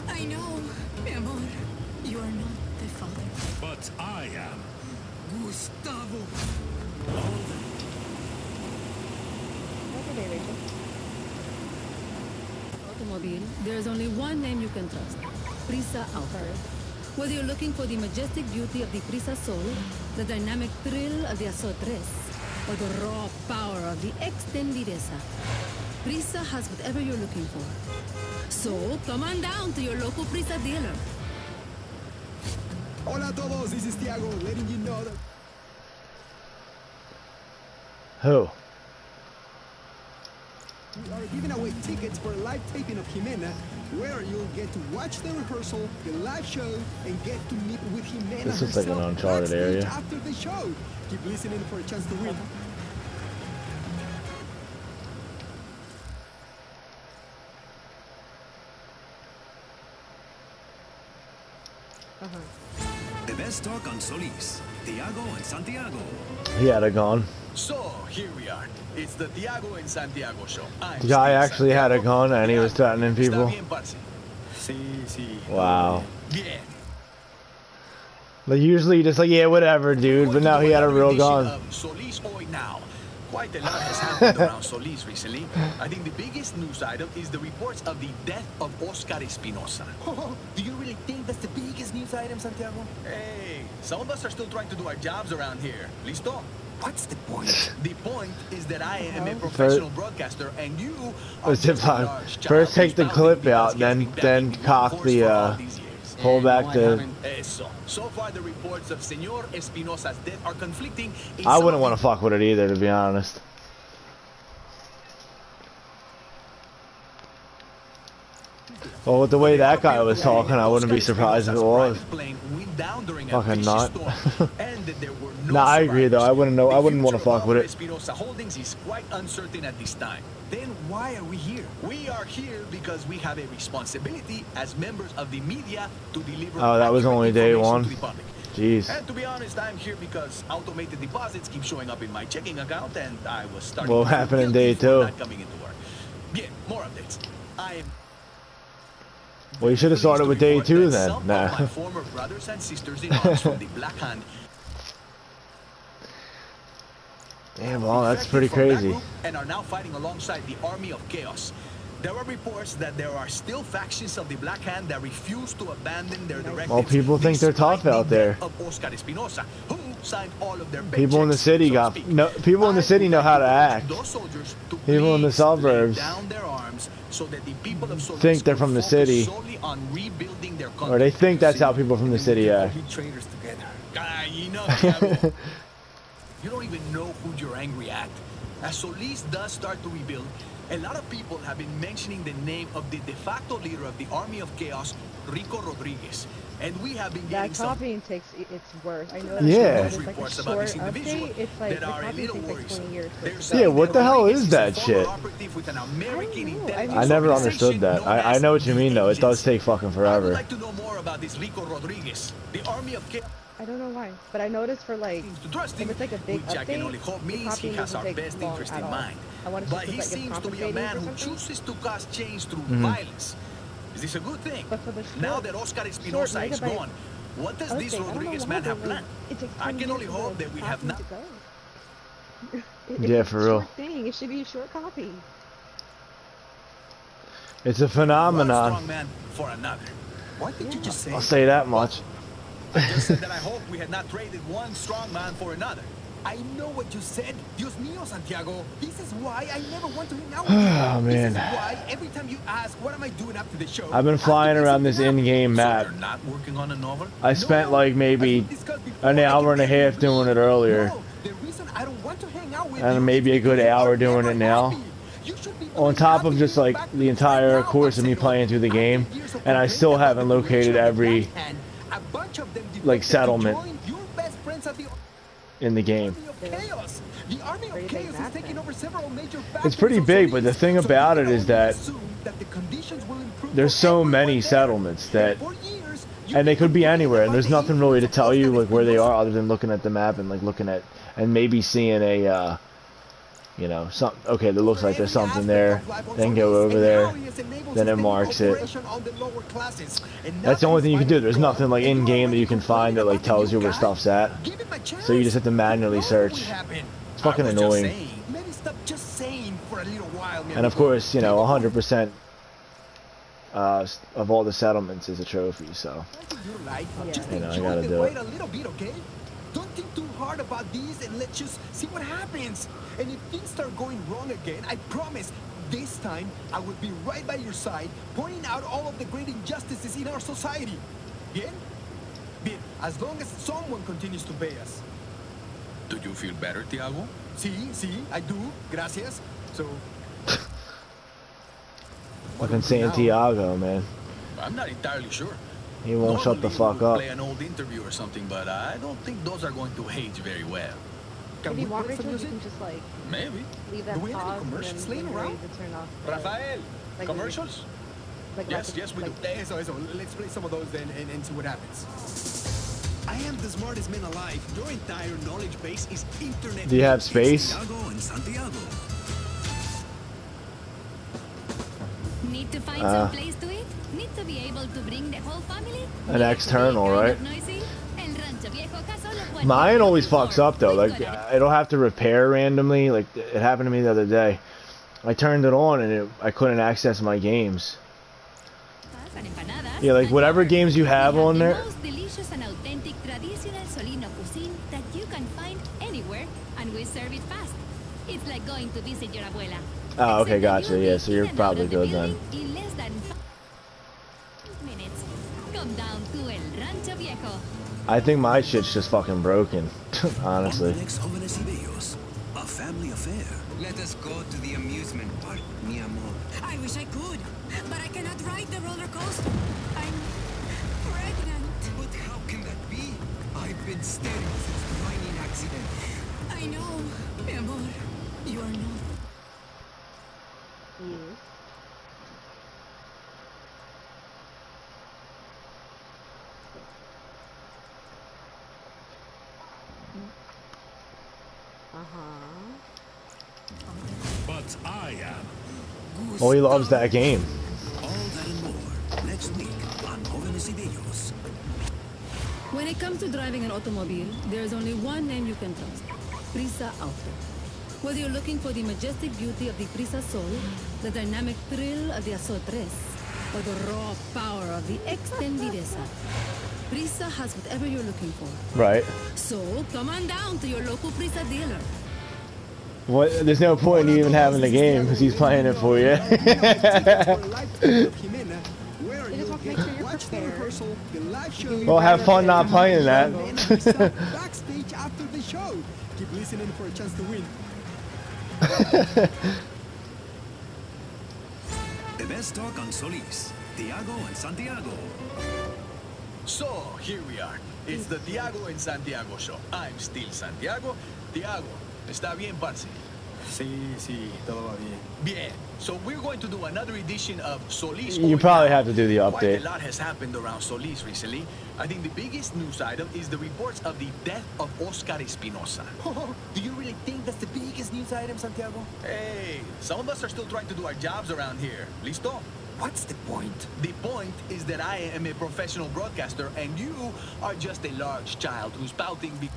I know, mi amor. You are not the father. But I am. Gustavo. Okay, Rachel. Automobile, there's only one name you can trust. Prisa Auto. Whether you're looking for the majestic beauty of the Prisa Soul, the dynamic thrill of the Azot Tres, or the raw power of the Extendidesa, Prisa has whatever you're looking for. So, come on down to your local Prisa dealer. Hola a todos, this is Thiago, letting you know that... Who? We are giving away tickets for a live taping of Jimena, where you'll get to watch the rehearsal, the live show, and get to meet with Jimena This looks like an herself Uncharted backstage area. after the show. Keep listening for a chance to win. The best talk on Solis, Thiago and Santiago. He had a gun. So, here we are. It's the Thiago and Santiago show. The guy actually had a gun and he was threatening people. Está bien, parce. Sí, sí. Wow. Bien. Like usually just like, yeah, whatever, dude. But now he had a real gun. Solis Hoy Now. Quite a lot has happened around Solis recently. I think the biggest news item is the reports of the death of Oscar Espinosa. Do you really think that's the biggest news item, Santiago? Hey, some of us are still trying to do our jobs around here. Listo? What's the point? The point is that I am a professional broadcaster, and you are Let's zip line. First take the clip out, then cock the pull back the. So far, the reports of Senor Espinosa's death are conflicting. I wouldn't want to fuck with it either, to be honest. Well, with the way that guy was talking, I wouldn't be surprised if it was. Fucking not. And confirmed that there were no Nah, I agree though. survivors. I wouldn't know. I The wouldn't want to future of fuck with it. Espinosa Holdings is quite uncertain at this time. Then why are we here? We are here because we have a responsibility as members of the media to deliver Oh, that was accurate only day information one. to the public. Jeez. And to be honest, I'm here because automated deposits keep showing up in my checking account, and I was starting What to feel happened in guilty day for two? not coming into work. Yeah, more updates. I am. Well, you should have started with day Report two that then. some of Nah. my former brothers and sisters in arms from the Black Hand. Damn, well, that's defected pretty from that crazy. group and are now fighting alongside the Army of Chaos. There are reports that there are still factions of the Black Hand that refuse to abandon their directives. Well, people think they're despite tough out the there. death Of Oscar Espinosa, who signed all of their People in the paychecks, city so to got speak. no. People in the city know how to act. Those soldiers to People in the please lay suburbs down their arms so that the people of Solis think they're could from the focus city. solely on rebuilding their Or they think that's how people from the city All act. be traitors together. You know, Thiago, you don't even know who you're angry at. As Solis does start to rebuild, a lot of people have been mentioning the name of the de facto leader of the Army of Chaos, Rico Rodriguez. And we have been getting That some copying takes it's worse. I know. Yeah. It's like a reports about short this individual update. It's like that the are a copying little takes like worrisome. 20 years. for it They're to saying Yeah, what the hell Rodriguez is a that former shit? operative with an American I intelligence I never organization understood that. known I as know what you mean though. It does Agents. take fucking I would forever. like to know more about this Rico Rodriguez. The Army of Chaos. I don't know why, but I noticed for like To trust him, if it's like a big which I can update, only hope the means he copying has doesn't our take best long interest at in all. mind. I want to But just he like it's seems to be a complicated man or who something. chooses to cause change through Mm-hmm. violence. Is this a good thing? But for the Now short- that Oscar Espinosa is megabyte gone, what does update, this I don't know Rodriguez why, man but, have like, planned? it takes I 20 can only years for hope the that we have copy not. to go. Yeah, It's for a real. short thing. It should be a short copy. It's a One phenomenon. strong man for another. What did you just say? I'll say that much. I just said that I hope we had not traded one strong man for another. I know what you said. Dios mío, Santiago. This is why I never want to hang out with you. Oh, man. This is why every time you ask, what am I doing after the show? I've been flying around this in-game So map. you're not working on a novel? I spent like maybe an hour and a half doing it earlier, No, the reason I don't want to hang out with and you maybe a is good because you hour are doing never it now. happy. You should be On doing top of happy just going like back the to entire right now, course of me Marcelo. playing through the game, After years of and I still complaining haven't about the located corruption on every one hand, a bunch of them like defected to settlement join your best friends at the in the game. Army of Chaos. The Army of Pretty big Chaos is map taking then. over several major It's pretty factories of big, but the Solis. thing So about we it can is only that assume that the conditions will improve there's for so everyone many there. settlements that, And for years, you and they can could be complain anywhere, and about there's the nothing really to influence tell of you Oscar like where they Espinosa. are other than looking at the map and like looking at and maybe seeing a you know, some okay, that looks like there's something there, then go over there, then it marks it. That's the only thing you can do. There's nothing like in game that you can find that like tells you where stuff's at. So you just have to manually search. It's fucking annoying. Maybe stop just saying for a little while, mi And of amigo. course, you know, 100% of all the settlements is a trophy. So You like, Yeah. just You know, I enjoy gotta the do wait it. a little bit, okay? Don't think too hard about these and let's just see what happens. And if things start going wrong again, I promise this time I will be right by your side, pointing out all of the great injustices in our society. Bien? Bien, as long as someone continues to pay us. Do you feel better, Tiago? Sí, I do. Gracias. So, fucking Santiago, man, I'm not entirely sure. he won't shut the Normally, fuck we would up. play an old interview or something, but I don't think those are going to age very well. can If we you want, play some Rachel, you music? can just like Maybe. leave that Do we have any pause and commercials then laying when you're ready around? to turn off. the- Rafael, like, commercials? Like, Yes, like, yes, we do. like, Eso. Let's play some of those then and see what happens. I am the smartest man alive. Your entire knowledge base is internet. Do you have space? Santiago and Santiago. Need to find some place to eat? Need to be able to bring the whole family? An external, Kind right? of noisy? El Rancho Viejo acá solo puede- Mine always fucks up though. We've Like got it'll have to repair randomly. Like it happened to me the other day. I turned it on and I couldn't access my games. and empanadas, Yeah, like and whatever more. games you We have on the there. most delicious and authentic traditional Solino cuisine that you can find anywhere, and we serve it fast. It's like going to visit your abuela. Oh, okay, Except that gotcha. you'll Yeah, be so you're in and out probably of the good then. building in less than 5 minutes. Come down to El Rancho Viejo. I think my shit's just fucking broken, honestly. Next Jóvenes y Bellos, a family affair. Let us go to the amusement park, mi amor. I wish I could, but I cannot ride the roller coaster. I'm pregnant. But how can that be? I've been staring since the accident. I know, mi amor. You are not. Yes. But I am. Oh, he loves that game. All that and more next week on Jóvenes y Bellos. When it comes to driving an automobile, there is only one name you can trust. Prisa Auto. Whether you're looking for the majestic beauty of the Prisa Soul, the dynamic thrill of the Aso Tres, or the raw power of the Extendidesa, Prisa has whatever you're looking for. Right. So, come on down to your local Prisa dealer. What? There's no point in even having the game because he's playing it for you. Well, have fun not playing that. Backstage after the show. Keep listening for a chance to win. The best talk on Solis, Tiago and Santiago. So, here we are. It's the Tiago and Santiago show. I'm still Santiago. Tiago, ¿está bien, parce? Sí, todo va bien. Bien. So we're going to do another edition of Solis. You probably have to do the Quite update. a lot has happened around Solis recently. I think the biggest news item is the reports of the death of Oscar Espinosa. Do you really think that's the biggest news item, Santiago? Hey, some of us are still trying to do our jobs around here. Listo? What's the point? The point is that I am a professional broadcaster and you are just a large child who's pouting because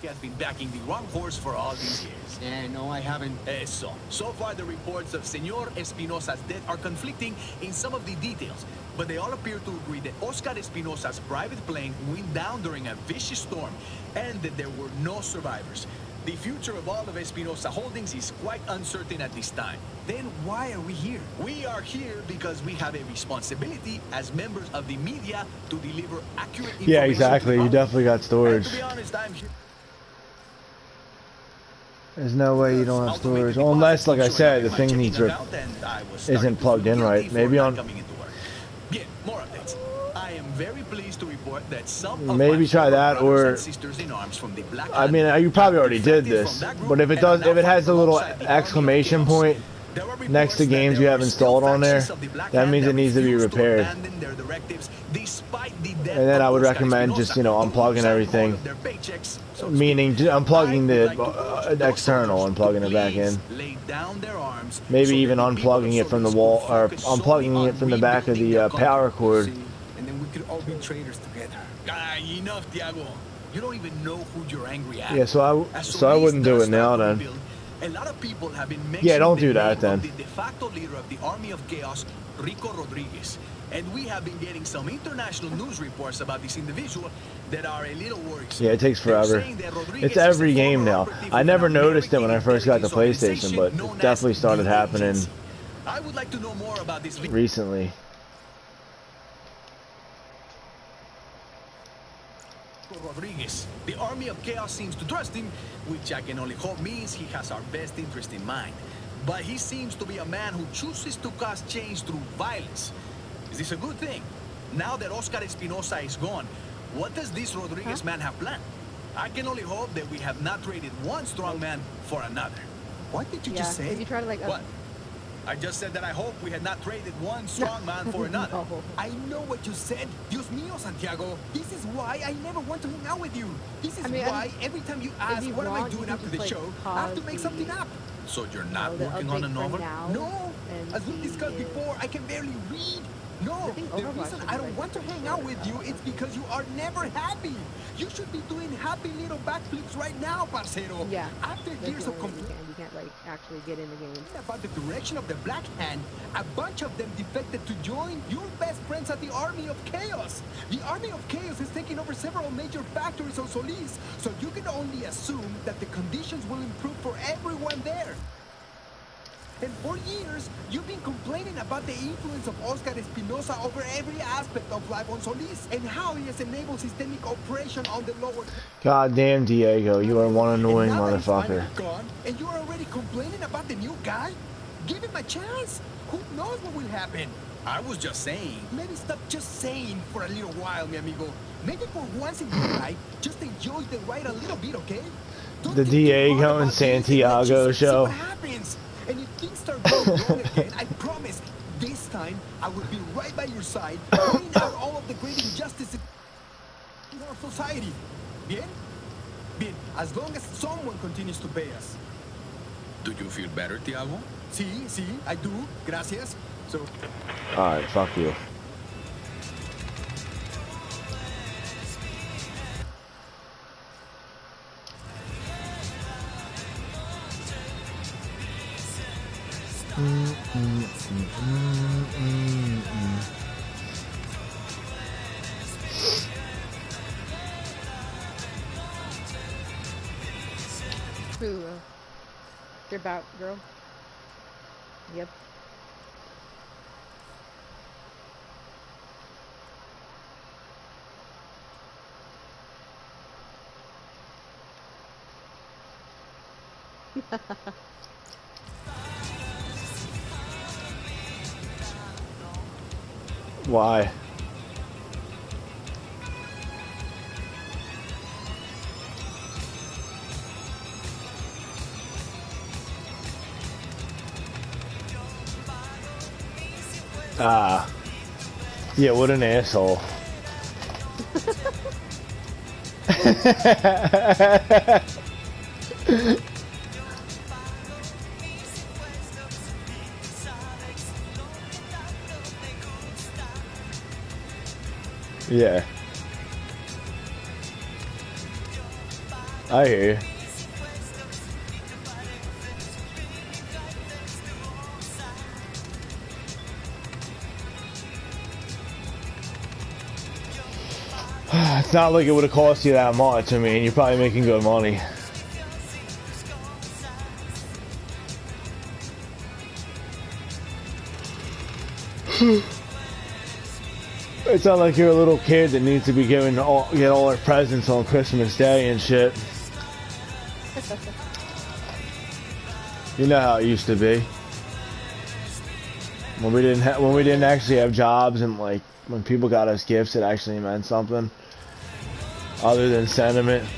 he has been backing the wrong horse for all these years. Yeah, no, I haven't. So far the reports of Senor Espinosa's death are conflicting in some of the details, but they all appear to agree that Oscar Espinosa's private plane went down during a vicious storm and that there were no survivors. The future of all of Espinosa Holdings is quite uncertain at this time. Then why are we here? We are here because we have a responsibility as members of the media to deliver accurate information. Yeah, exactly. You definitely got storage. And to be honest, I'm here. There's no way you don't have storage. Well, unless, like I said, the thing needs isn't plugged in right. Maybe on. Yeah, more updates. I am very pleased to report that some of Maybe my try that, or sisters in arms from the Black I mean, you probably already did this, but if it does, if it has a little exclamation point next to games you have installed on there, that means it needs to be repaired. And then I would recommend just, you know, unplugging everything, meaning unplugging the external and plugging it back in. Maybe even unplugging it from the wall, or unplugging it from the back of the power cord. And then we could all be traders together. Enough, Tiago. You don't even know who you're angry at. Yeah, so I wouldn't do it now then. A lot of people have been Yeah, don't do that then. The de facto leader of the Army of Chaos, Rico Rodriguez. And we have been getting some international news reports about this individual that are a little worrisome. Yeah, it takes forever. It's every game now. I never noticed it when I first got the PlayStation, but it definitely started happening I would like to know more about this recently. Rodriguez. The Army of Chaos seems to trust him, which I can only hope means he has our best interest in mind. But he seems to be a man who chooses to cause change through violence. Is this a good thing? Now that Oscar Espinosa is gone, what does this Rodriguez man have planned? I can only hope that we have not traded one strong man for another. What did you just say? If you try to like What? I just said that I hope we had not traded one strong man for another. No. I know what you said. Dios mío, Santiago. This is why I never want to hang out with you. This is why every time you ask, what am I doing after the show, I have to make something up. So you're not working on a novel? No. As we discussed before, I can barely read. No, the reason I don't want to hang out with you is because you are never happy. You should be doing happy little backflips right now, parcero. Yeah. After years of you can't like actually get in the game. About the direction of the Black Hand, a bunch of them defected to join your best friends at the Army of Chaos. The Army of Chaos is taking over several major factories on Solis, so you can only assume that the conditions will improve for everyone there. And for years, you've been complaining about the influence of Oscar Espinosa over every aspect of life on Solis and how he has enabled systemic oppression on the lower... God damn, Diego, you are one annoying and now that he's motherfucker. finally gone, and you're already complaining about the new guy? Give him a chance. Who knows what will happen? I was just saying. Maybe stop just saying for a little while, mi amigo. Maybe for once in your life, just enjoy the ride a little bit, okay? Don't The think too hard Diego about and this let's Santiago just see show. what happens. And if things start going wrong again, I promise, this time I will be right by your side, pointing out all of the great injustices in our society. Bien? Bien, as long as someone continues to pay us. Do you feel better, Tiago? Sí, sí, I do. Gracias. So, Alright, fuck you. Who? Your bout girl? Yep. Why? Ah. Yeah, what an asshole. Yeah. I hear you. It's not like it would have cost you that much. I mean, you're probably making good money. It's not like you're a little kid that needs to be get all their presents on Christmas Day and shit. You know how it used to be when we didn't actually have jobs, and like when people got us gifts, it actually meant something other than sentiment.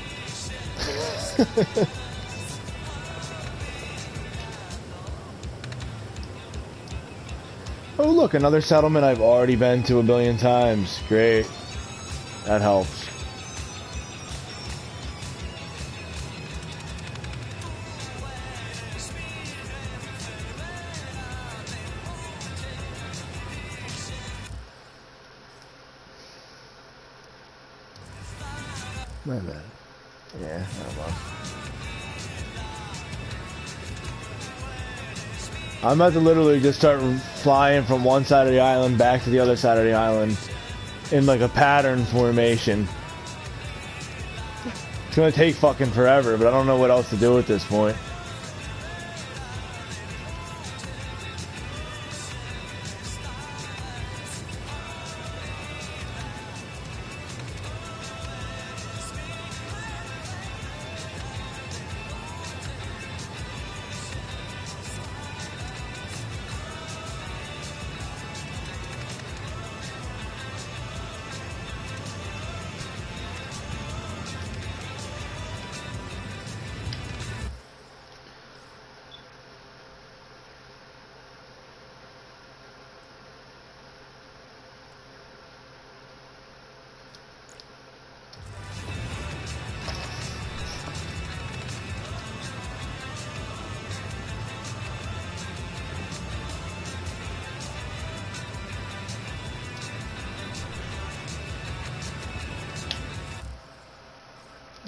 Oh look, another settlement I've already been to 1 billion times. Great. That helps. My bad. Yeah, well. I'm about to literally just start flying from one side of the island back to the other side of the island in like a pattern formation. It's gonna take fucking forever, but I don't know what else to do at this point.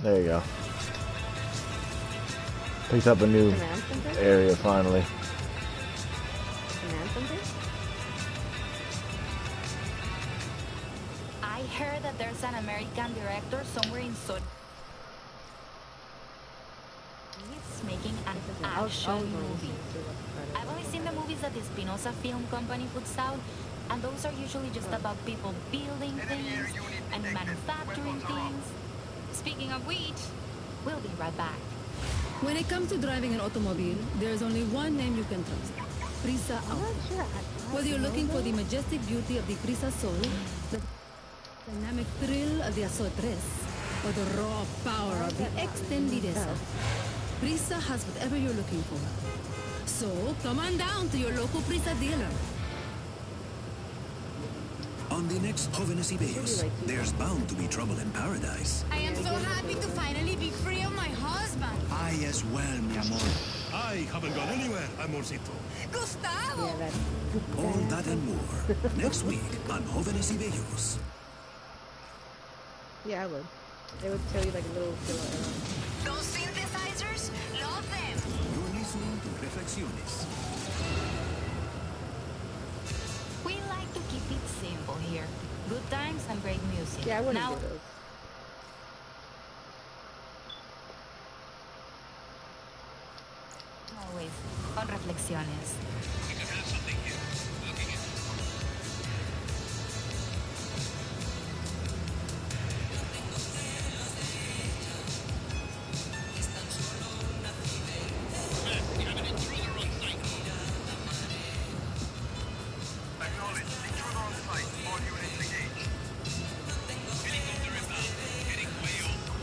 There you go. Picked up a new area finally. I heard that there's an American director somewhere in Sud. He's making an action movie. I've only seen the movies that the Espinosa Film Company puts out, and those are usually just about people building things and manufacturing things. Speaking of which, we'll be right back. When it comes to driving an automobile, there's only one name you can trust. Prisa outfit. Whether you're looking for the majestic beauty of the Prisa Sol, the dynamic thrill of the Azot Tres, or the raw power of the Extendidesa, Prisa has whatever you're looking for. So, come on down to your local Prisa dealer. On the next Jóvenes y Bellos, there's bound to be trouble in paradise. I am so happy to finally be free of my husband. I as well, mi amor. I haven't gone anywhere, amorcito. Gustavo! All that and more, next week on Jóvenes y Bellos. Yeah, I would. They would tell you like a little filler error. Those synthesizers? Love them! You're listening to Reflexiones. We like to keep it simple here. Good times and great music. Yeah, I wouldn't now, do those. always on Reflexiones. We can have something here. Looking at we have an intruder on site. Acknowledge. Intruder on site. All units engaged. Helicopter inbound. Getting way over.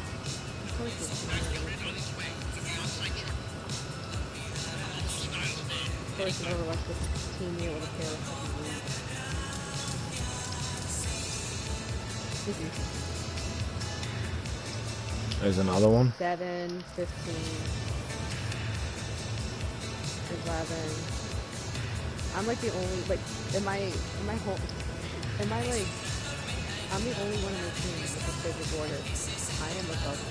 There's a bridge on its way to the on-site truck. Of course, in Overwatch, this team be able to kill fucking lead. There's another one. 7, 15, 11. I'm like the only, like, am I like, I'm the only one in the team with a favorite border. I am above them.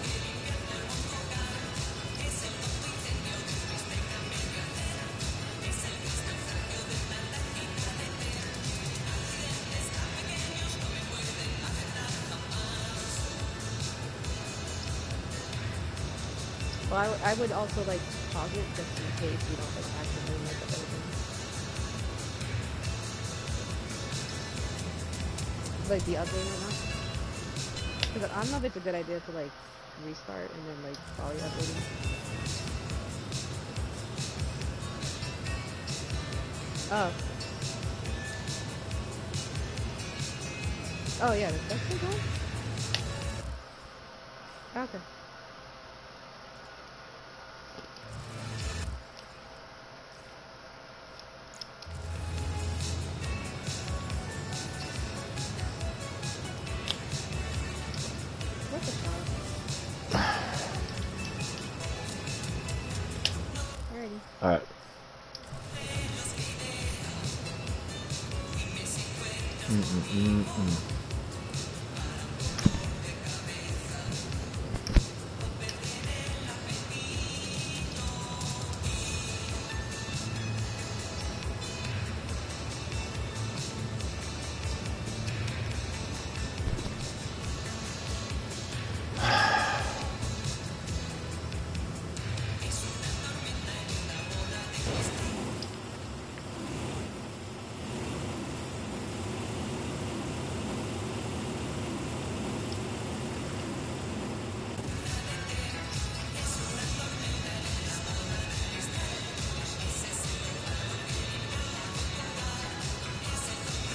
Well, I would also like pause it just in case you don't like actively make it open. Like the update or not? Because I don't know if it's a good idea to like restart and then like while you're uploading. Oh. Oh yeah, that's still going? Okay. Alright.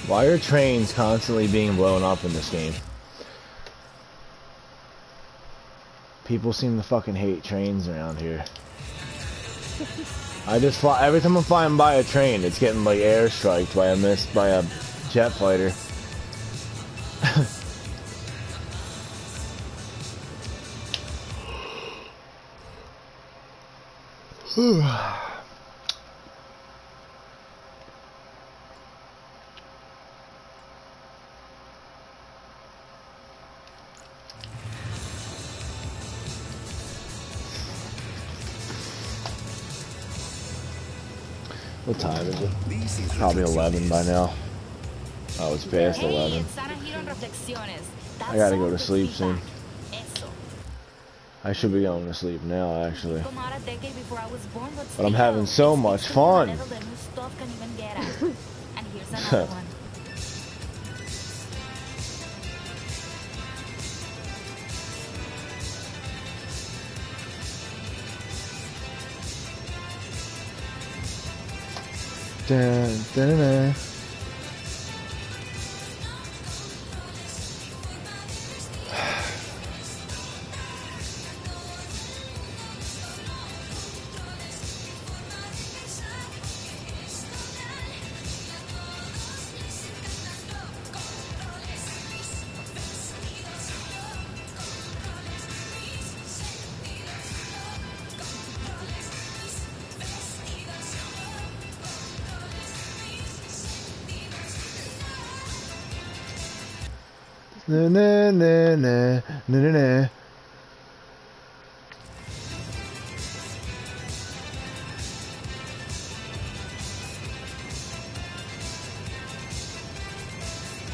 Why are trains constantly being blown up in this game? People seem to fucking hate trains around here. I just fly every time I'm flying by a train, it's getting like airstriked by a jet fighter. What time is it? Probably 11 by now. Oh, it's past 11. I gotta go to sleep soon. I should be going to sleep now, actually. But I'm having so much fun. Dun, dun, dun, dun. Na na na na na na na.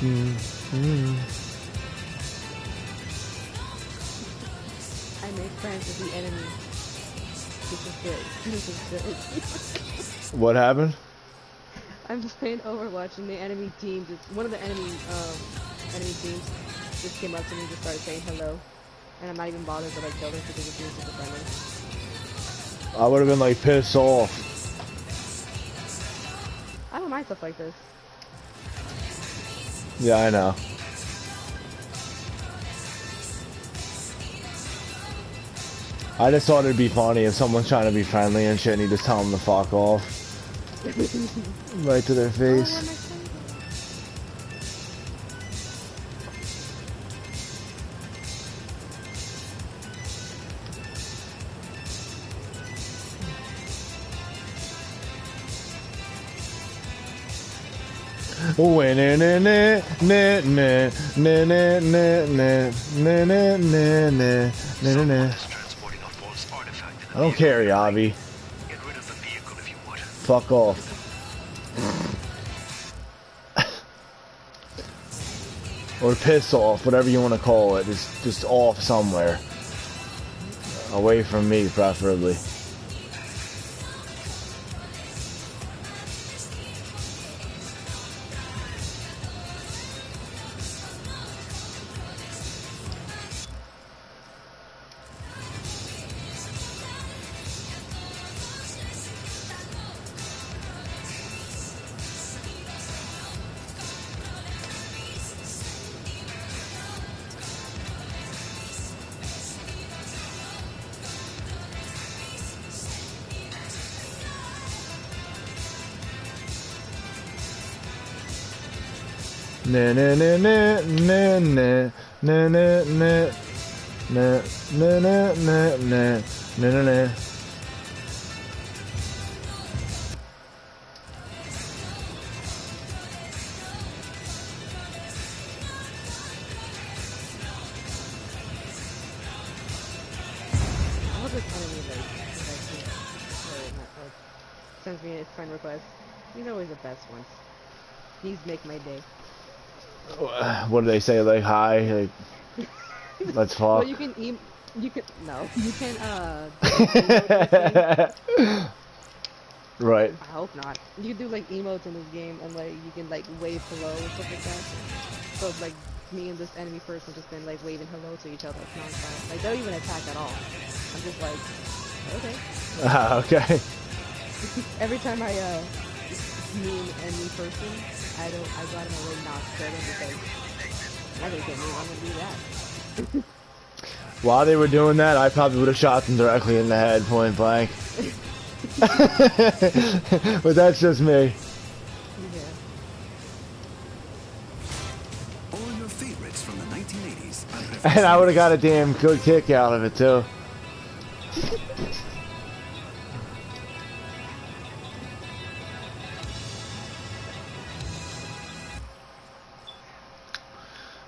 I make friends with the enemy. This is good. This is good. What happened? I'm just playing Overwatch and the enemy team just one of the enemy teams just came up to me and just started saying hello. And I'm not even bothered that I killed her because it's being super friendly. I would have been like pissed off. I don't mind stuff like this. Yeah, I know. I just thought it'd be funny if someone's trying to be friendly and shit and you just tell them to fuck off. Right to their face. I don't care, Yavi. Fuck off. Or piss off, whatever you want to call it. It's just off somewhere. Away from me, preferably. Na na na na na na na na na na na na na na na na. Sends me a friend request. He's always the best ones. These make my day. What do they say? Like, hi, like, let's talk. Well, you can you can Right. I hope not. You can do like emotes in this game, and like you can like wave hello and stuff like that. So like me and this enemy person just been like waving hello to each other nonstop. Like they don't even attack at all. I'm just like, okay. Okay. Every time I meet an enemy person, I got in my way not to kill them because I'm gonna get me. I'm gonna do that. While they were doing that, I probably would have shot them directly in the head, point blank. But that's just me. Yeah. All your favorites from the 1980s. And I would have got a damn good kick out of it too.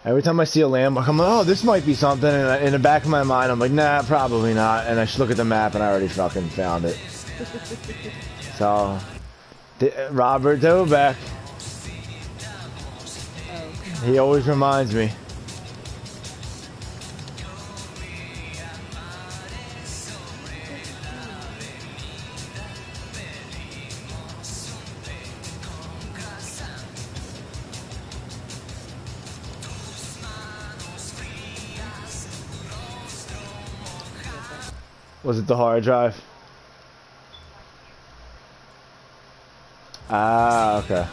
Every time I see a landmark, I'm like, oh, this might be something. And in the back of my mind, I'm like, nah, probably not. And I just look at the map and I already fucking found it. So, Robert Dobeck. He always reminds me. Was it the hard drive? Ah, okay.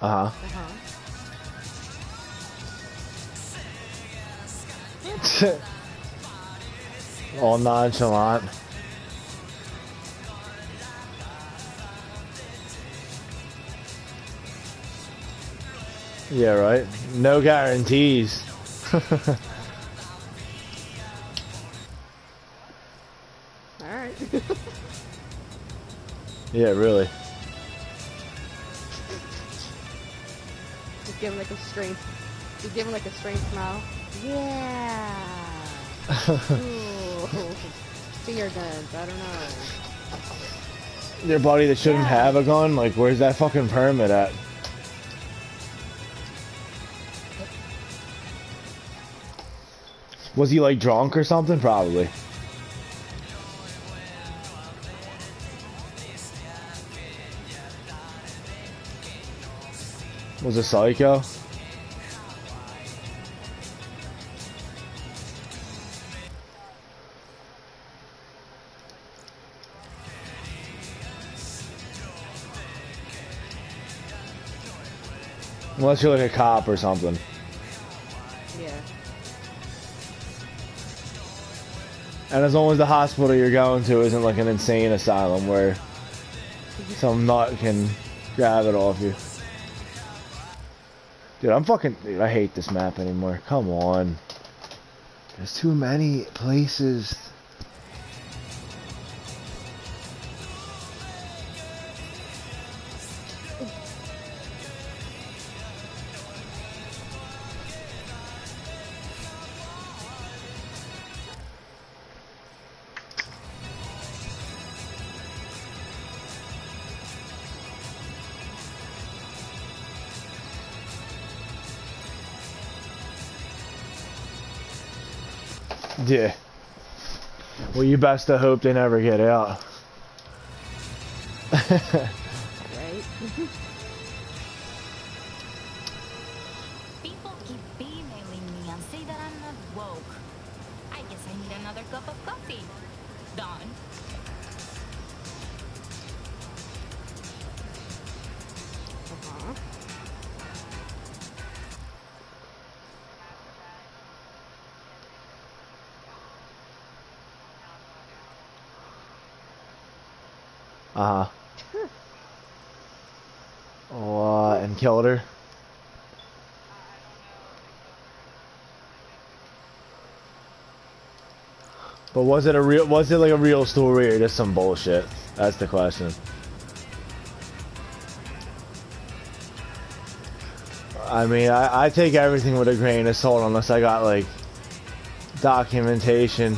Uh-huh. All nonchalant. Yeah, right. No guarantees. Alright. Yeah, really. Just give him like a strange, smile. Yeah. Ooh. Finger guns, I don't know. Your buddy that shouldn't have a gun? Like, where's that fucking permit at? Was he like drunk or something? Probably. Was a psycho? Unless you're like a cop or something. Yeah. And as long as the hospital you're going to isn't like an insane asylum where some nut can grab it off you. Dude, I hate this map anymore. Come on. There's too many places. Yeah. Well, you best to hope they never get out. Right? People keep emailing me and say that I'm not woke. I guess I need another cup of coffee. Done. Uh-huh. And killed her. But was it like a real story or just some bullshit? That's the question. I mean, I take everything with a grain of salt unless I got like documentation.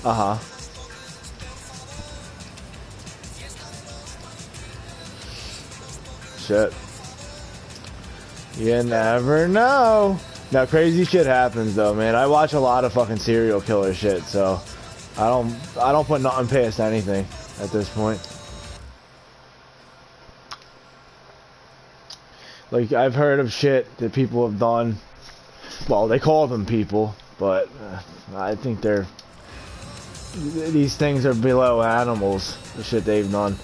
Uh-huh. Shit. You never know. Now, crazy shit happens though, man. I watch a lot of fucking serial killer shit, so I don't put nothing past anything at this point. Like, I've heard of shit that people have done. Well, they call them people, but I think they're these things are below animals. The shit they've done.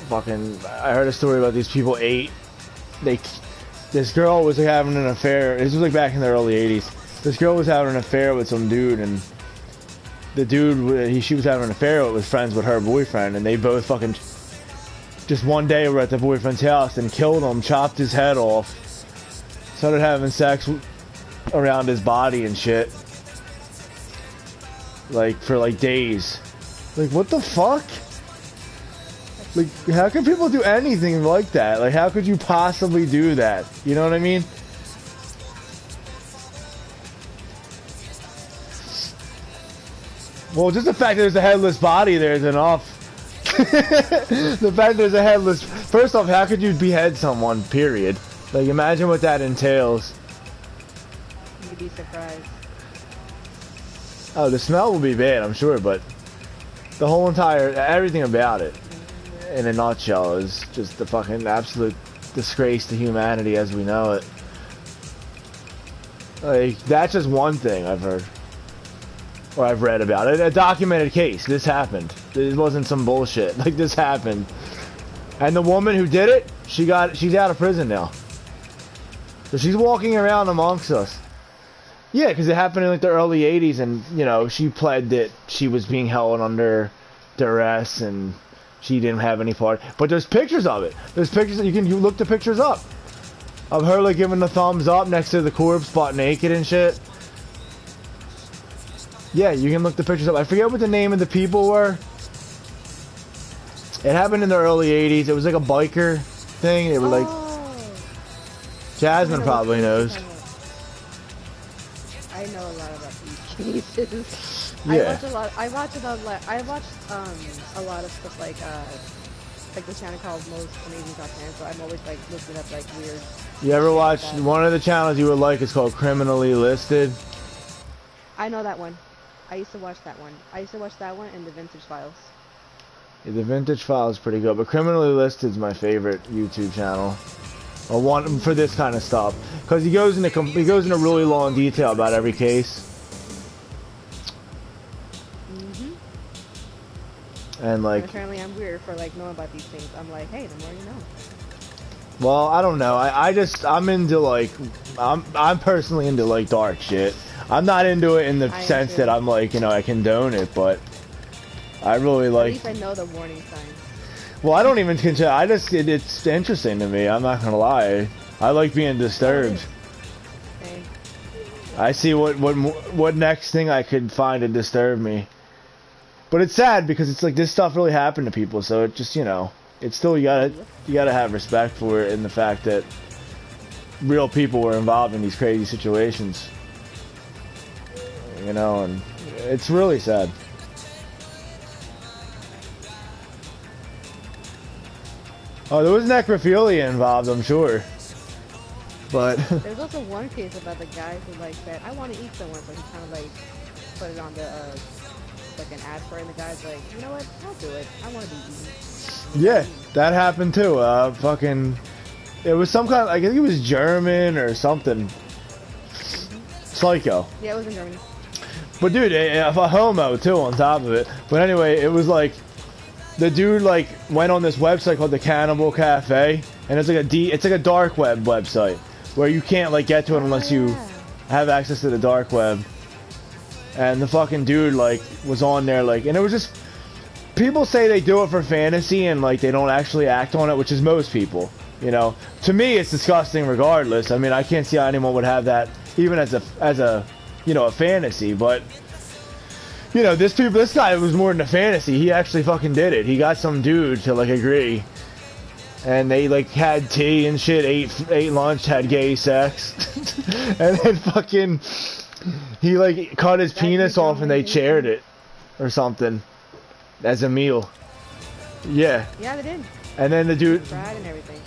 Fucking, I heard a story about these people this girl was like having an affair. This was like back in the early 80s. This girl was having an affair with some dude, and the dude she was having an affair with was friends with her boyfriend, and they both fucking just one day were at the boyfriend's house and killed him, chopped his head off, started having sex around his body and shit, like for like days. Like, what the fuck? Like, how can people do anything like that? Like, how could you possibly do that? You know what I mean? Well, just the fact that there's a headless body there is enough. The fact there's a headless... First off, how could you behead someone, period? Like, imagine what that entails. You'd be surprised. Oh, the smell will be bad, I'm sure, but the whole entire... everything about it, in a nutshell, is just the fucking absolute disgrace to humanity as we know it. Like, that's just one thing I've heard. Or I've read about it. A documented case. This happened. This wasn't some bullshit. Like, this happened. And the woman who did it, she's out of prison now. So she's walking around amongst us. Yeah, because it happened in like the early 80s, and, you know, she pled that she was being held under duress and she didn't have any part. But there's pictures of it. There's pictures that you look the pictures up. Of her like giving the thumbs up next to the corpse, butt naked and shit. Yeah, you can look the pictures up. I forget what the name of the people were. It happened in the early 80s. It was like a biker thing. They were like... Jasmine probably knows. I know a lot about these cases. Yeah. I watch a lot of stuff like the channel called Most Amazing Top 10, so I'm always like looking up like weird... You ever watch... One of the channels you would like is called Criminally Listed. I know that one. I used to watch that one. I used to watch that one and the Vintage Files. Yeah, the Vintage Files is pretty good, but Criminally Listed is my favorite YouTube channel. Or one for this kind of stuff, because he goes into really long detail about every case. And like. And apparently, I'm weird for like knowing about these things. I'm like, hey, the more you know. Well, I don't know. I'm into like, I'm personally into like dark shit. I'm not into it in the sense that I'm like, you know, I condone it, but I really like... At least I know the warning signs. Well, I don't even consider... it's interesting to me, I'm not gonna lie. I like being disturbed. Same. I see what next thing I could find to disturb me. But it's sad because it's like this stuff really happened to people, so it just, you know, it's still, you gotta have respect for it in the fact that real people were involved in these crazy situations. You know, and it's really sad. Oh, there was necrophilia involved, I'm sure. But there's also one case about the guy who like said, "I want to eat someone," so he kind of like put it on the like an ad for it, and the guy's like, "You know what? I'll do it. I want to be eaten." Yeah, that happened too. Fucking, it was some kind of, I think it was German or something. Psycho. Yeah, it was in Germany. But dude, a homo too on top of it. But anyway, it was like the dude like went on this website called the Cannibal Cafe, and it's like a dark web website where you can't like get to it unless you have access to the dark web. And the fucking dude like was on there like, and it was just, people say they do it for fantasy and like they don't actually act on it, which is most people. You know, to me it's disgusting regardless. I mean, I can't see how anyone would have that even as a you know, a fantasy, but you know, this guy was more than a fantasy. He actually fucking did it. He got some dude to like agree, and they like had tea and shit, ate lunch, had gay sex, and then fucking he like cut his penis off and they shared it or something as a meal. Yeah. Yeah, they did. And then the dude. Fried and everything.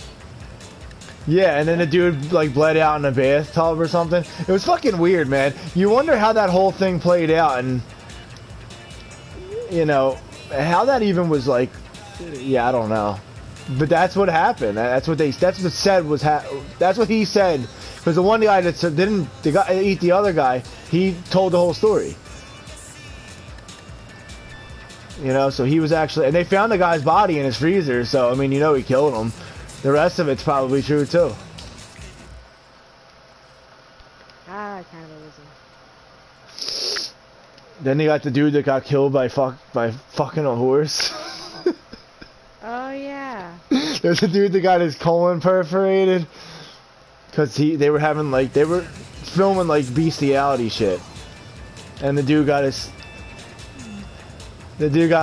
Yeah, and then the dude like bled out in a bathtub or something. It was fucking weird, man. You wonder how that whole thing played out, and you know how that even was like. Yeah, I don't know, but that's what happened. That's what he said that's what he said. Because the one guy that didn't eat the other guy, he told the whole story. You know, so he was actually, and they found the guy's body in his freezer, so I mean, you know, he killed him. The rest of it's probably true too. Cannibalism. Then they got the dude that got killed by fucking a horse. Oh yeah. There's a dude that got his colon perforated because they were filming like bestiality shit, and the dude got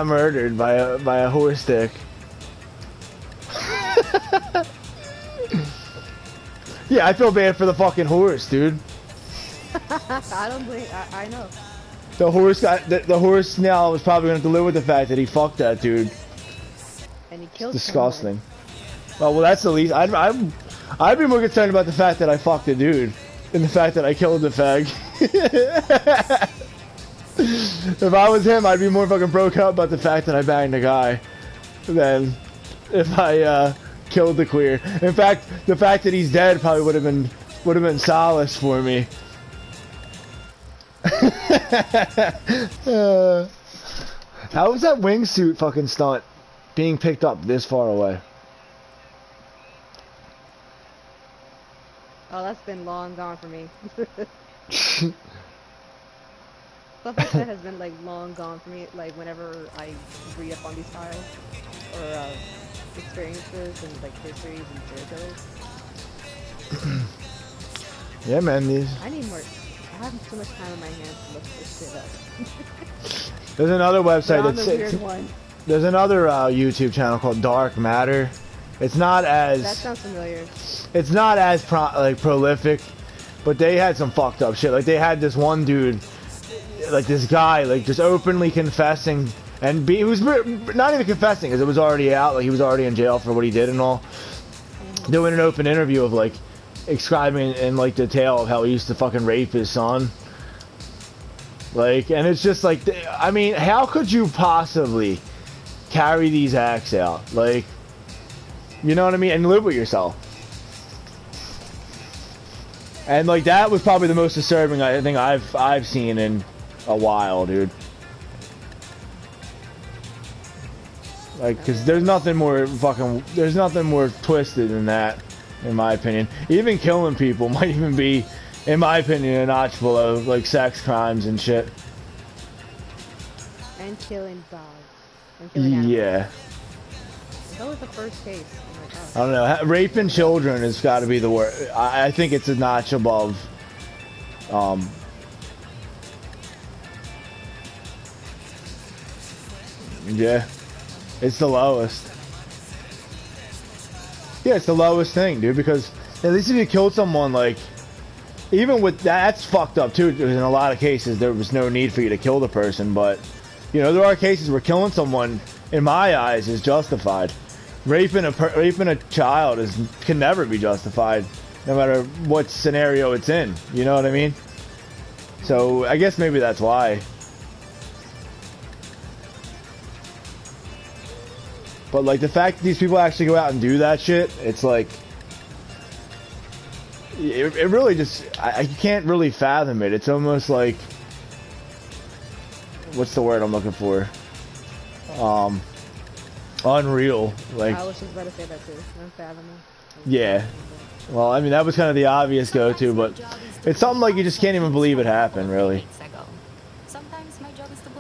murdered by a horse dick. Yeah, I feel bad for the fucking horse, dude. I don't blame. I know. The horse now is probably going to live with the fact that he fucked that dude. And he killed. It's disgusting. Well, that's the least. I'd be more concerned about the fact that I fucked the dude than the fact that I killed the fag. If I was him, I'd be more fucking broke up about the fact that I banged a guy than if I killed the queer. In fact, the fact that he's dead probably would have been solace for me. How was that wingsuit fucking stunt being picked up this far away? Oh, that's been long gone for me. Stuff like that has been like long gone for me. Like whenever I read up on these files or experiences and like histories and serial killers. Yeah, man. I need more. I have so much time on my hands to look this shit up. There's another website there's another YouTube channel called Dark Matter. It's not as. That sounds familiar. It's not as prolific, but they had some fucked up shit. Like they had this one dude, like this guy, like just openly confessing, and he was not even confessing because it was already out. Like he was already in jail for what he did and all. Doing an open interview of like describing in like detail of how he used to fucking rape his son. Like, and it's just like, I mean, how could you possibly carry these acts out? Like, you know what I mean? And live with yourself. And like that was probably the most disturbing thing I've seen in a while, dude. Like, cause there's nothing more twisted than that, in my opinion. Even killing people might even be, in my opinion, a notch below like sex crimes and shit. And killing dogs. And killing animals. Yeah. That was the first case. Oh my God. I don't know. Raping children has got to be the worst. I think it's a notch above. Yeah. It's the lowest. Yeah, it's the lowest thing, dude, because at least if you killed someone, like, even with that's fucked up too, because in a lot of cases there was no need for you to kill the person, but, you know, there are cases where killing someone, in my eyes, is justified. Raping a child can never be justified, no matter what scenario it's in, you know what I mean? So, I guess maybe that's why. But like the fact that these people actually go out and do that shit, it's like it really just I can't really fathom it. It's almost like, what's the word I'm looking for? Unreal. Like I was just about to say that too. Unfathomable. Yeah. Well, I mean that was kind of the obvious go-to, but it's something like you just can't even believe it happened, really.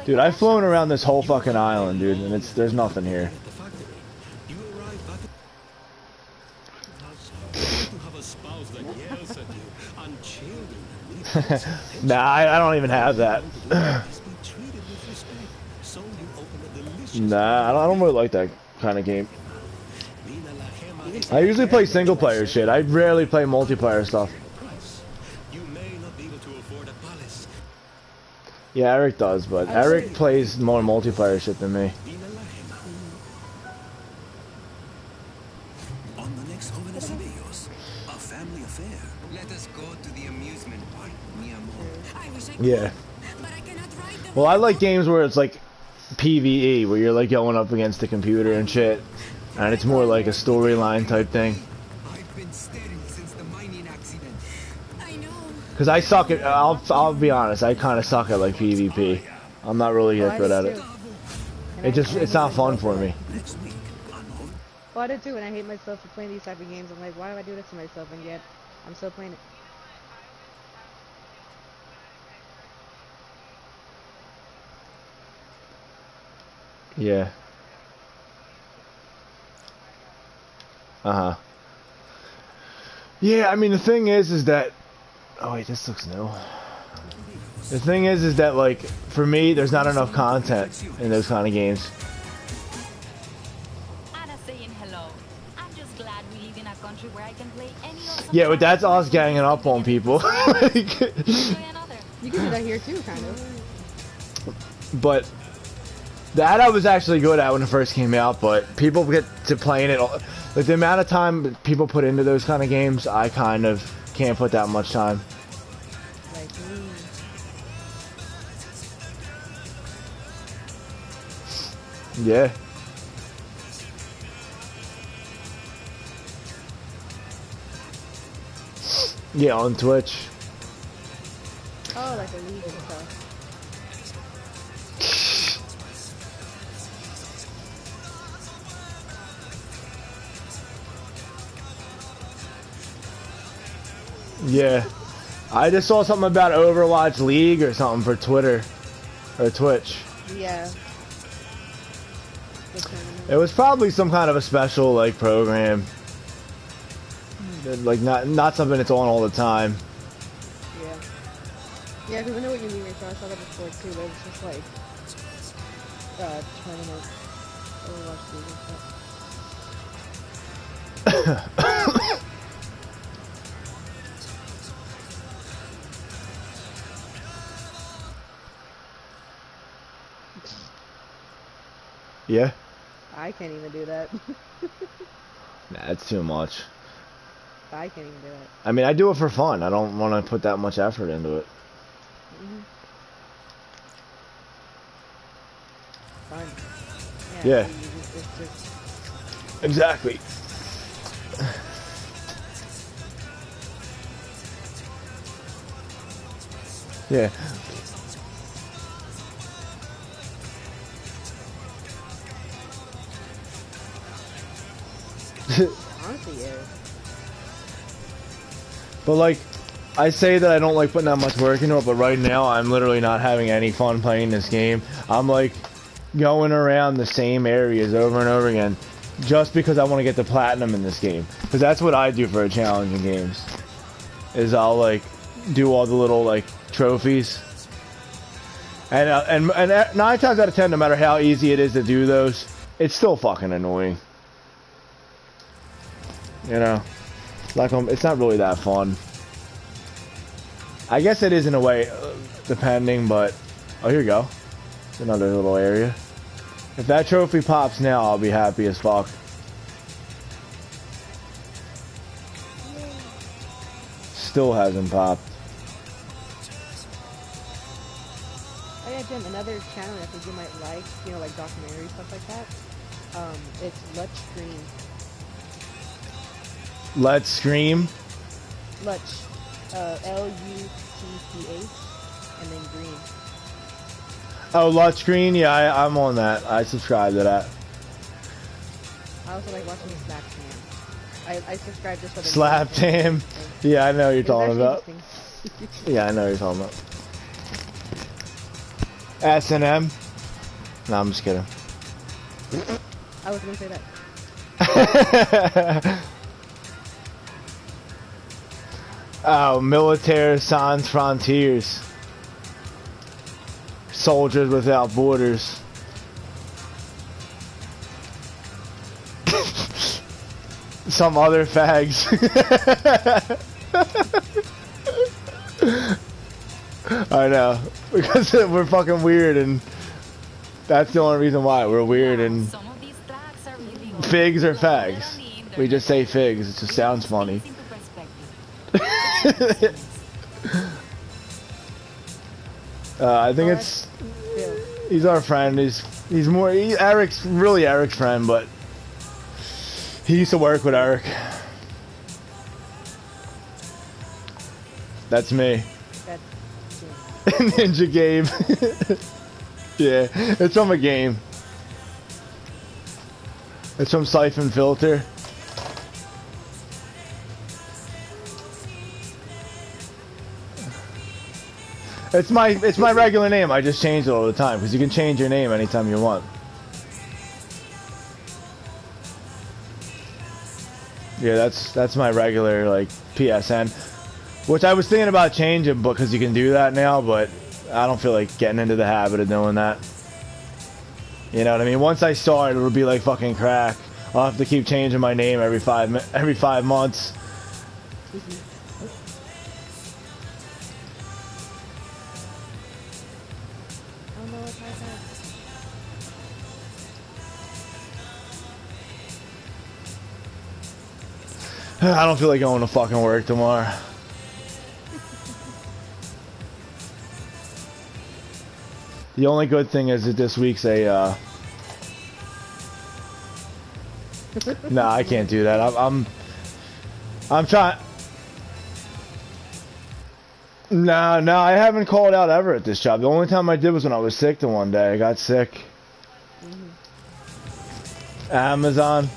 Dude, I've flown around this whole fucking island, dude, and there's nothing here. Nah, I don't even have that. Nah, I don't really like that kind of game. I usually play single player shit. I rarely play multiplayer stuff. Yeah, Eric does, but Eric plays more multiplayer shit than me. On the next Jóvenes y Bellos, a family affair. Let us go to the amusement park, mi amor. Yeah. Well, I like games where it's like PvE, where you're like going up against the computer and shit, and it's more like a storyline type thing. I've been steady since the mining accident. Cause I suck at, I'll be honest, I kind of suck at like PvP. I'm not really that good at it. It's not fun for me. Well, I did too, and I hate myself for playing these type of games. I'm like, why do I do this to myself? And yet, I'm still playing it. Yeah. Uh-huh. Yeah, I mean, the thing is that... Oh, wait, this looks new. The thing is that, like, for me, there's not enough content in those kind of games. Anna saying hello. I'm just glad we live in a country where I can play any awesome Yeah, but that's us ganging up on people. You can do that here too, kind of. But that I was actually good at when it first came out, but people get to playing it... Like, the amount of time people put into those kind of games, I kind of can't put that much time. Like me. Yeah. Yeah, on Twitch. Oh, like a league and stuff. Yeah. I just saw something about Overwatch League or something for Twitter. Or Twitch. Yeah. It was probably some kind of a special, like, program. Like, not something that's on all the time. Yeah. Yeah, because I know what you mean, Rachel. I saw that before too, but it's just like tournament Overwatch League and stuff. Yeah? I can't even do that. Nah, that's too much. I can't even do that. I mean, I do it for fun. I don't want to put that much effort into it. Mm-hmm. Fun. Yeah. It's just... Exactly. Yeah. Honestly, yeah. But like, I say that I don't like putting that much work into it, but right now I'm literally not having any fun playing this game. I'm like going around the same areas over and over again just because I want to get the platinum in this game. Because that's what I do for a challenge in games. Is I'll like do all the little like trophies. And 9 times out of 10, no matter how easy it is to do those, it's still fucking annoying. You know, like it's not really that fun. I guess it is in a way, depending, but... Oh, here you go. Another little area. If that trophy pops now, I'll be happy as fuck. Still hasn't popped. Oh yeah, Jim, another channel I think you might like, you know, like documentary stuff like that. It's Let's Scream. Let's Scream? Lutch. L-U-T-C-H, and then Green. Oh, Lutch Green? Yeah, I'm on that. I subscribe to that. I also like watching Slap Tam. I subscribe just for the... Slap Tam? Yeah, I know what you're talking about. Yeah, I know what you're talking about. S&M? No, I'm just kidding. I was gonna say that. Oh, Militaire Sans Frontiers. Soldiers Without Borders. Some other fags. I know. Because we're fucking weird and that's the only reason why. We're weird and figs are fags. We just say figs. It just sounds funny. I think it's he's our friend. He's more Eric's friend, but he used to work with Eric. That's me. Ninja game. Yeah, it's from a game. It's from Siphon Filter. It's my regular name. I just change it all the time because you can change your name anytime you want. Yeah, that's my regular like PSN, which I was thinking about changing because you can do that now, but I don't feel like getting into the habit of doing that. You know what I mean? Once I start, it'll be like fucking crack. I'll have to keep changing my name every 5 months. I don't feel like going to fucking work tomorrow. The only good thing is that this week's a nah, I can't do that. I'm trying. No, I haven't called out ever at this job. The only time I did was when I was sick the one day. I got sick. Amazon.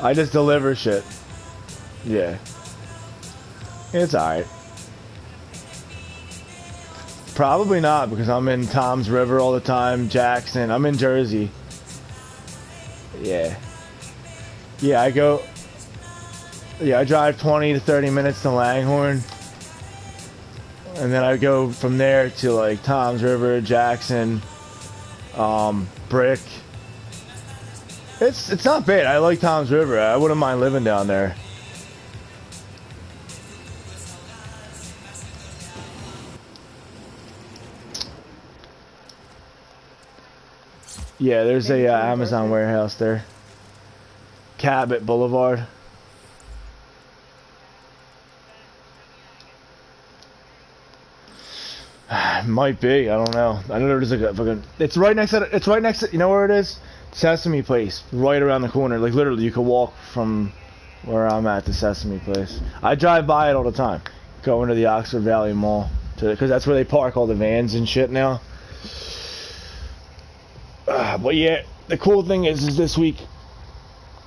I just deliver shit. Yeah. It's alright. Probably not, because I'm in Tom's River all the time, Jackson. I'm in Jersey. Yeah. Yeah, I drive 20 to 30 minutes to Langhorne. And then I go from there to like Tom's River, Jackson, Brick. It's not bad. I like Tom's River. I wouldn't mind living down there. Yeah, there's a Amazon warehouse there. Cabot Boulevard. Might be. I don't know. I know there's like a fucking. It's right next to. You know where it is? Sesame Place, right around the corner. Like literally, you could walk from where I'm at to Sesame Place. I drive by it all the time, going to the Oxford Valley Mall, because that's where they park all the vans and shit now. But yeah, the cool thing is this week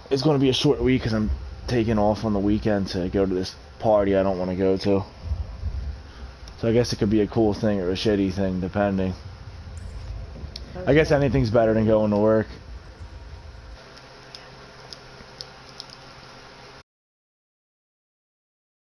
is going to be a short week because I'm taking off on the weekend to go to this party I don't want to go to. So I guess it could be a cool thing or a shitty thing, depending. I guess anything's better than going to work.